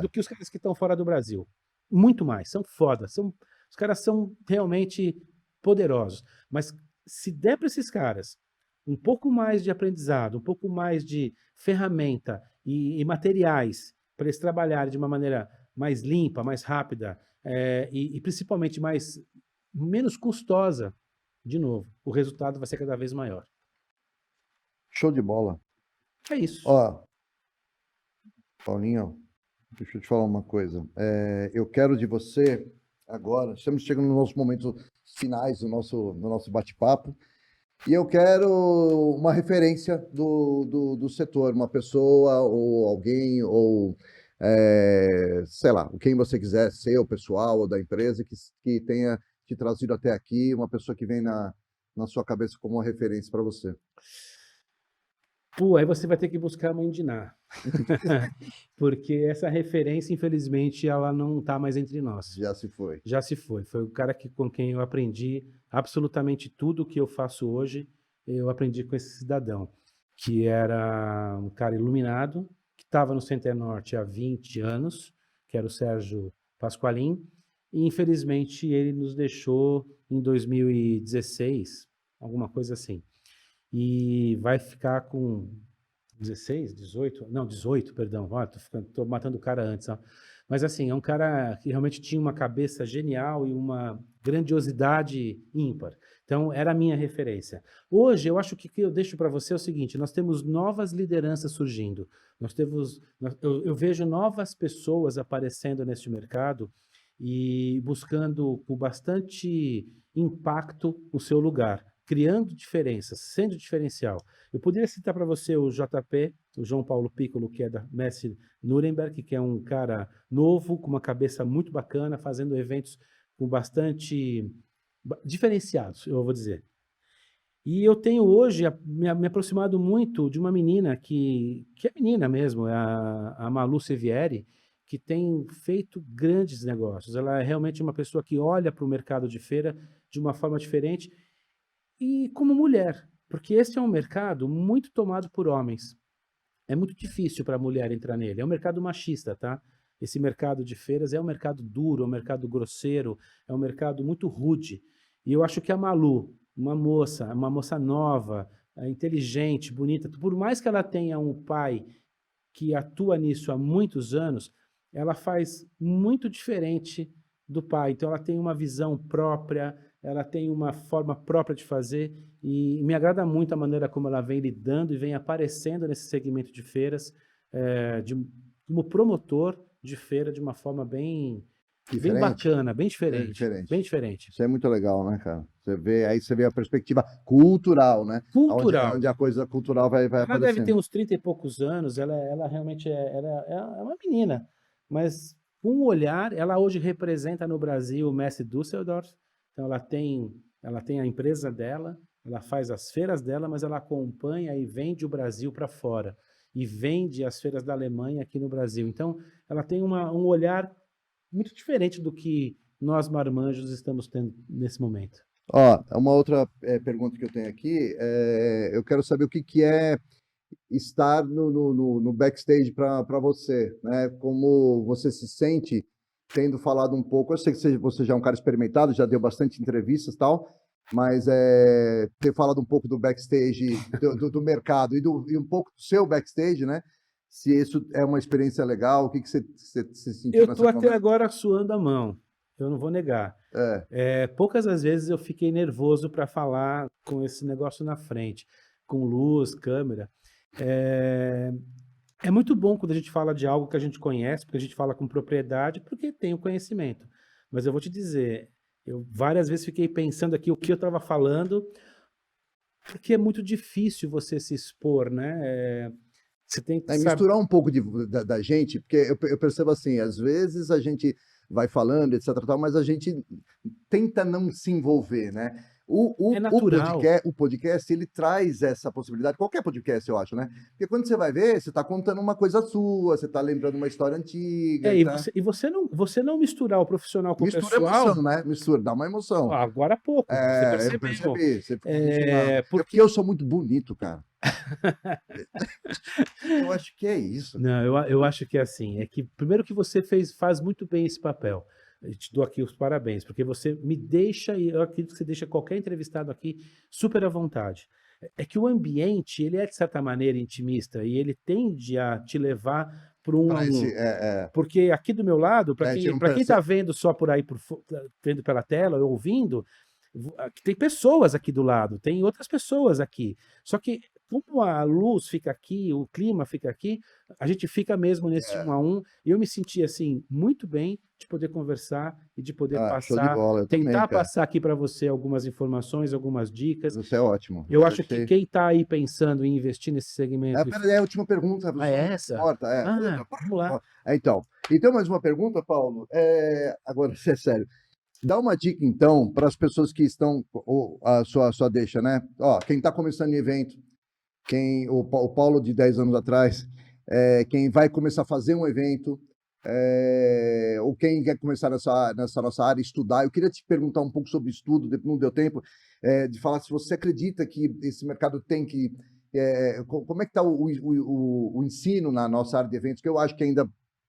do que os caras que estão fora do Brasil. Muito mais, são foda. Os caras são realmente poderosos. Mas se der para esses caras um pouco mais de aprendizado, um pouco mais de ferramenta e materiais para eles trabalharem de uma maneira mais limpa, mais rápida e principalmente menos custosa, de novo, o resultado vai ser cada vez maior. Show de bola. É isso. Ó, Paulinho, deixa eu te falar uma coisa. Eu quero de você agora, estamos chegando nos nossos momentos finais do nosso bate-papo, e eu quero uma referência do setor, uma pessoa ou alguém, ou sei lá, quem você quiser ser, o pessoal ou da empresa que tenha te trazido até aqui, uma pessoa que vem na sua cabeça como uma referência para você. Pô, aí você vai ter que buscar a Mãe de Ná. Porque essa referência, infelizmente, ela não está mais entre nós. Já se foi. Já se foi. Foi o cara com quem eu aprendi absolutamente tudo o que eu faço hoje eu aprendi com esse cidadão, que era um cara iluminado, que estava no Center Norte há 20 anos, que era o Sérgio Pasqualin, e infelizmente ele nos deixou em 2016, alguma coisa assim. E vai ficar com 16, 18, não, 18, perdão, ó, tô matando o cara antes, ó. Mas assim, é um cara que realmente tinha uma cabeça genial e uma grandiosidade ímpar. Então, era a minha referência. Hoje, eu acho que o que eu deixo para você é o seguinte: nós temos novas lideranças surgindo. Eu vejo novas pessoas aparecendo neste mercado e buscando com bastante impacto o seu lugar, criando diferenças, sendo diferencial. Eu poderia citar para você o JP, o João Paulo Piccolo, que é da Messi Nuremberg, que é um cara novo, com uma cabeça muito bacana, fazendo eventos com bastante diferenciados, eu vou dizer. E eu tenho hoje me aproximado muito de uma menina que é menina mesmo, é a Malu Sevieri, que tem feito grandes negócios. Ela é realmente uma pessoa que olha para o mercado de feira de uma forma diferente e como mulher, porque esse é um mercado muito tomado por homens. É muito difícil para a mulher entrar nele. É um mercado machista, tá? Esse mercado de feiras é um mercado duro, é um mercado grosseiro, é um mercado muito rude. E eu acho que a Malu, uma moça nova, inteligente, bonita, por mais que ela tenha um pai que atua nisso há muitos anos, ela faz muito diferente do pai. Então, ela tem uma visão própria, ela tem uma forma própria de fazer, e me agrada muito a maneira como ela vem lidando e vem aparecendo nesse segmento de feiras, como promotor de feira de uma forma bem Diferente. bacana, bem É diferente, diferente. bem diferente. Isso é muito legal, né, cara? Você vê a perspectiva cultural, né? Cultural. Onde a coisa cultural vai Ela deve ter aparecendo. uns 30 e poucos anos, ela realmente é uma menina, mas com o olhar, ela hoje representa no Brasil o Messi Düsseldorf, então ela tem a empresa dela, ela faz as feiras dela, mas ela acompanha e vende o Brasil para fora, e vende as feiras da Alemanha aqui no Brasil. Então, ela tem um olhar muito diferente do que nós marmanjos estamos tendo nesse momento. Ó, uma outra pergunta que eu tenho aqui, eu quero saber o que que é estar no backstage para você, né? Como você se sente tendo falado um pouco? Eu sei que você já é um cara experimentado, já deu bastante entrevistas e tal, mas ter falado um pouco do backstage, do mercado e um pouco do seu backstage, né? Se isso é uma experiência legal, o que que você sentiu Eu estou nessa até conversa? agora suando a mão, eu não vou negar. É, Poucas as vezes eu fiquei nervoso para falar com esse negócio na frente, com luz, câmera. É, é muito bom quando a gente fala de algo que a gente conhece, porque a gente fala com propriedade, porque tem o conhecimento. Mas eu vou te dizer, eu várias vezes fiquei pensando aqui o que eu estava falando, porque é muito difícil você se expor, né? Você tem que saber. misturar um pouco da gente, porque eu percebo assim, às vezes a gente vai falando, etc, tal, mas a gente tenta não se envolver, né? É natural. O podcast, ele traz essa possibilidade, qualquer podcast, eu acho, né? Porque quando você vai ver, você está contando uma coisa sua, você está lembrando uma história antiga, e tá... Você não misturar o profissional com o Mistura emoção, pessoal, né? Mistura, dá uma emoção. agora há pouco, você Eu percebeu. percebi, você ficou emocionado. É porque Porque eu sou muito bonito, cara. Eu acho que é isso. não, eu acho que é assim, é que primeiro que você faz muito bem esse papel. Eu te dou aqui os parabéns, porque você me deixa, e eu acredito que você deixa qualquer entrevistado aqui super à vontade. É que o ambiente, ele é de certa maneira intimista e ele tende a te levar para Para esse, porque aqui do meu lado, a gente não para quem está percebe. vendo só por aí, vendo pela tela, ou ouvindo, tem pessoas aqui do lado, tem outras pessoas aqui. Só que como a luz fica aqui, o clima fica aqui, a gente fica mesmo nesse um a um. E eu me senti assim muito bem de poder conversar e de poder Show de passar, bola, eu também, tentar cara. passar aqui para você algumas informações, algumas dicas. Você é ótimo. Eu Eu acho que achei. quem está aí pensando em investir nesse segmento, Pera, é a última pergunta, ah, você é não se essa? importa? Ah, vamos lá. Então, mais uma pergunta, Paulo. Agora, é sério. Dá uma dica, então, para as pessoas que estão, a sua deixa, né? Ó, quem está começando em evento, o Paulo de 10 anos atrás, quem vai começar a fazer um evento, ou quem quer começar nessa nossa área, estudar. Eu queria te perguntar um pouco sobre estudo, não deu tempo, de falar se você acredita que esse mercado tem que... como é que está o ensino na nossa área de eventos, que eu acho que ainda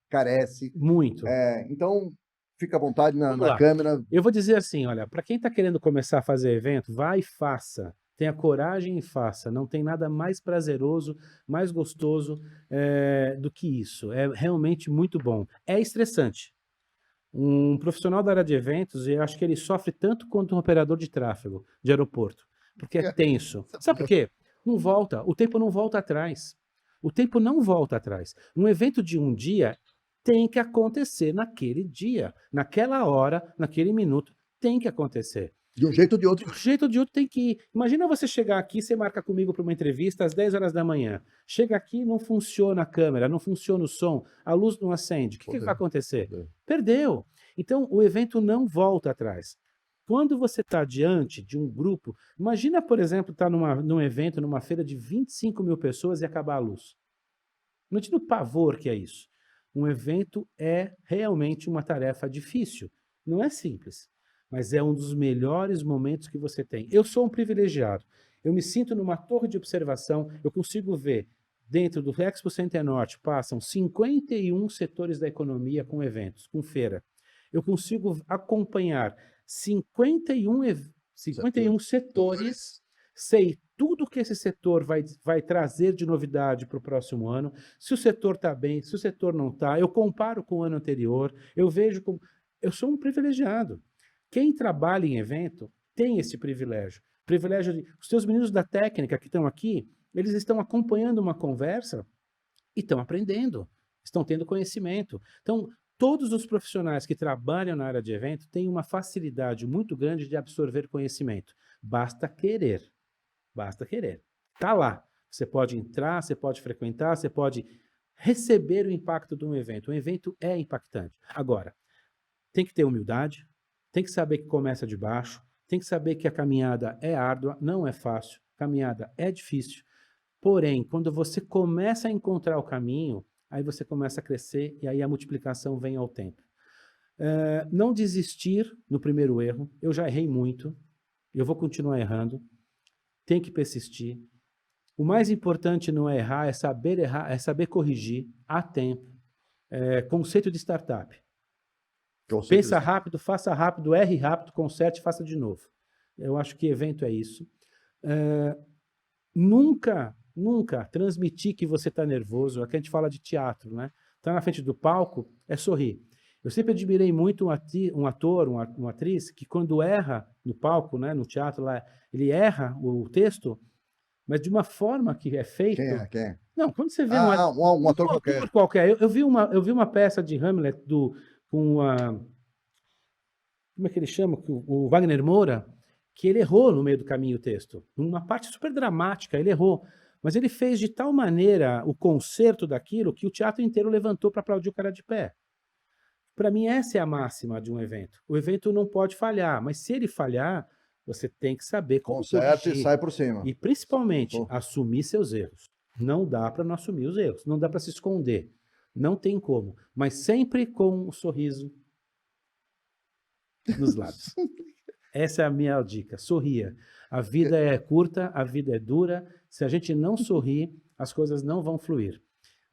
carece. Muito. Então, fica à vontade Vamos na lá. câmera. Eu vou dizer assim, olha, para quem está querendo começar a fazer evento, vai e faça. Tenha coragem e faça. Não tem nada mais prazeroso, mais gostoso do que isso. É realmente muito bom. É estressante. Um profissional da área de eventos, eu acho que ele sofre tanto quanto um operador de tráfego de aeroporto, porque é tenso. Sabe por quê? Não volta. O tempo não volta atrás. O tempo não volta atrás. Um evento de um dia tem que acontecer naquele dia, naquela hora, naquele minuto. Tem que acontecer. De um jeito ou de outro. De um jeito ou de outro tem que ir. Imagina você chegar aqui, você marca comigo para uma entrevista às 10 horas da manhã. Chega aqui, não funciona a câmera, não funciona o som, a luz não acende. O que vai acontecer? Perdeu. Então, o evento não volta atrás. Quando você está diante de um grupo, imagina, por exemplo, estar num evento, numa feira de 25 mil pessoas e acabar a luz. Imagina o pavor que é isso. Um evento é realmente uma tarefa difícil. Não é simples, mas é um dos melhores momentos que você tem. Eu sou um privilegiado. Eu me sinto numa torre de observação, eu consigo ver, dentro do Expo Center Norte, passam 51 setores da economia com eventos, com feira. Eu consigo acompanhar 51 setores, sei tudo que esse setor vai trazer de novidade para o próximo ano, se o setor está bem, se o setor não está, eu comparo com o ano anterior, eu vejo como... Eu sou um privilegiado. Quem trabalha em evento tem esse privilégio. Privilégio de... Os teus meninos da técnica que estão aqui, eles estão acompanhando uma conversa e estão aprendendo, estão tendo conhecimento. Então, todos os profissionais que trabalham na área de evento têm uma facilidade muito grande de absorver conhecimento. Basta querer. Basta querer. Está lá. Você pode entrar, você pode frequentar, você pode receber o impacto de um evento. Um evento é impactante. Agora, tem que ter humildade, tem que saber que começa de baixo, tem que saber que a caminhada é árdua, não é fácil, caminhada é difícil. Porém, quando você começa a encontrar o caminho, aí você começa a crescer e aí a multiplicação vem ao tempo. Não desistir no primeiro erro. Eu já errei muito, eu vou continuar errando. Tem que persistir. O mais importante não é errar, é saber corrigir a tempo. Conceito de startup. Pensa rápido, faça rápido, erre rápido, conserte, faça de novo. Eu acho que evento é isso. Nunca transmitir que você está nervoso. Aqui a gente fala de teatro, né? Tá na frente do palco, é sorrir. Eu sempre admirei muito um ator, uma atriz, que quando erra no palco, né, no teatro, lá, ele erra o texto, mas de uma forma que é feito... Quem é? Não, quando você vê um ator qualquer. Eu vi uma peça de Hamlet com como é que ele chama? O Wagner Moura, que ele errou no meio do caminho o texto. Uma parte super dramática, ele errou. Mas ele fez de tal maneira o concerto daquilo que o teatro inteiro levantou para aplaudir o cara de pé. Para mim, essa é a máxima de um evento. O evento não pode falhar, mas se ele falhar, você tem que saber como corrigir. E sai por cima. E, principalmente, assumir seus erros. Não dá para não assumir os erros, não dá para se esconder. Não tem como. Mas sempre com um sorriso nos lábios. Essa é a minha dica. Sorria. A vida é curta, a vida é dura. Se a gente não sorrir, as coisas não vão fluir.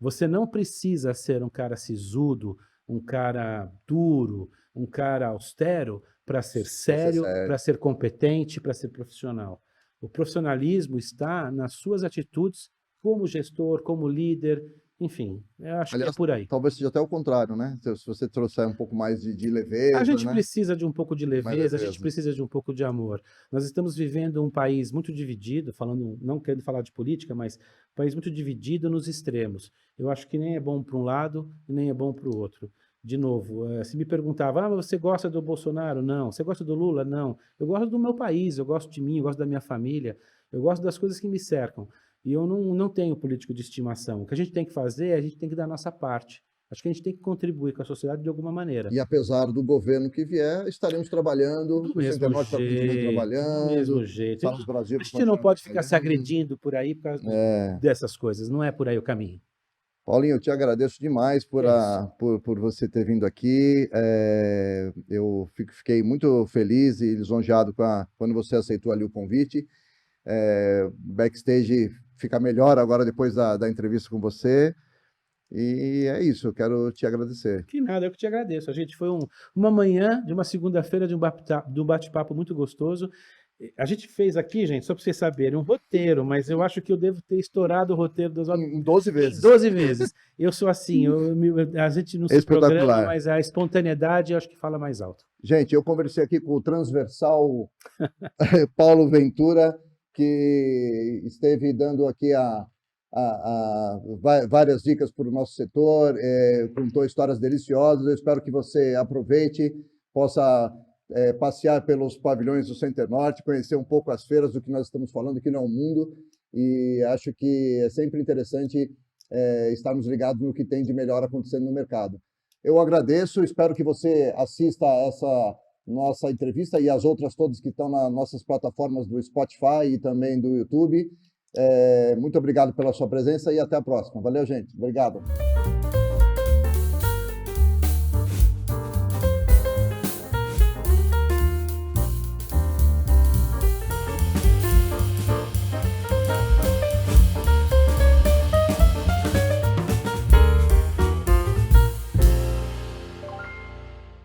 Você não precisa ser um cara sisudo, um cara duro, um cara austero para ser sério, para ser competente, para ser profissional. O profissionalismo está nas suas atitudes como gestor, como líder, enfim, eu acho que é por aí. Talvez seja até o contrário, né? Se você trouxer um pouco mais de leveza, a gente precisa de um pouco de leveza, a gente precisa de um pouco de amor. Nós estamos vivendo um país muito dividido, não querendo falar de política, mas um país muito dividido nos extremos. Eu acho que nem é bom para um lado e nem é bom para o outro. De novo, se me perguntava, mas você gosta do Bolsonaro? Não. Você gosta do Lula? Não. Eu gosto do meu país, eu gosto de mim, eu gosto da minha família, eu gosto das coisas que me cercam. E eu não tenho político de estimação. O que a gente tem que fazer, a gente tem que dar a nossa parte. Acho que a gente tem que contribuir com a sociedade de alguma maneira. E apesar do governo que vier, estaremos trabalhando. Do mesmo jeito. Brasil, a gente não pode ficar se agredindo por aí por causa dessas coisas. Não é por aí o caminho. Paulinho, eu te agradeço demais por, É isso. por você ter vindo aqui. Eu fiquei muito feliz e lisonjeado quando você aceitou ali o convite. Backstage fica melhor agora depois da entrevista com você. E é isso, eu quero te agradecer. Que nada, eu que te agradeço. A gente foi uma manhã de uma segunda-feira de um bate-papo muito gostoso. A gente fez aqui, gente, só para vocês saberem, um roteiro, mas eu acho que eu devo ter estourado o roteiro Em 12 em vezes. 12 vezes. Eu sou assim, a gente não se programa, Espetacular. mas a espontaneidade eu acho que fala mais alto. Gente, eu conversei aqui com o transversal Paulo Ventura, que esteve dando aqui várias dicas para o nosso setor, contou histórias deliciosas. Eu espero que você aproveite, possa passear pelos pavilhões do Center Norte, conhecer um pouco as feiras do que nós estamos falando, que não é o mundo, e acho que é sempre interessante estarmos ligados no que tem de melhor acontecendo no mercado. Eu agradeço, espero que você assista essa nossa entrevista e as outras todas que estão nas nossas plataformas do Spotify e também do YouTube. Muito obrigado pela sua presença e até a próxima. Valeu, gente. Obrigado.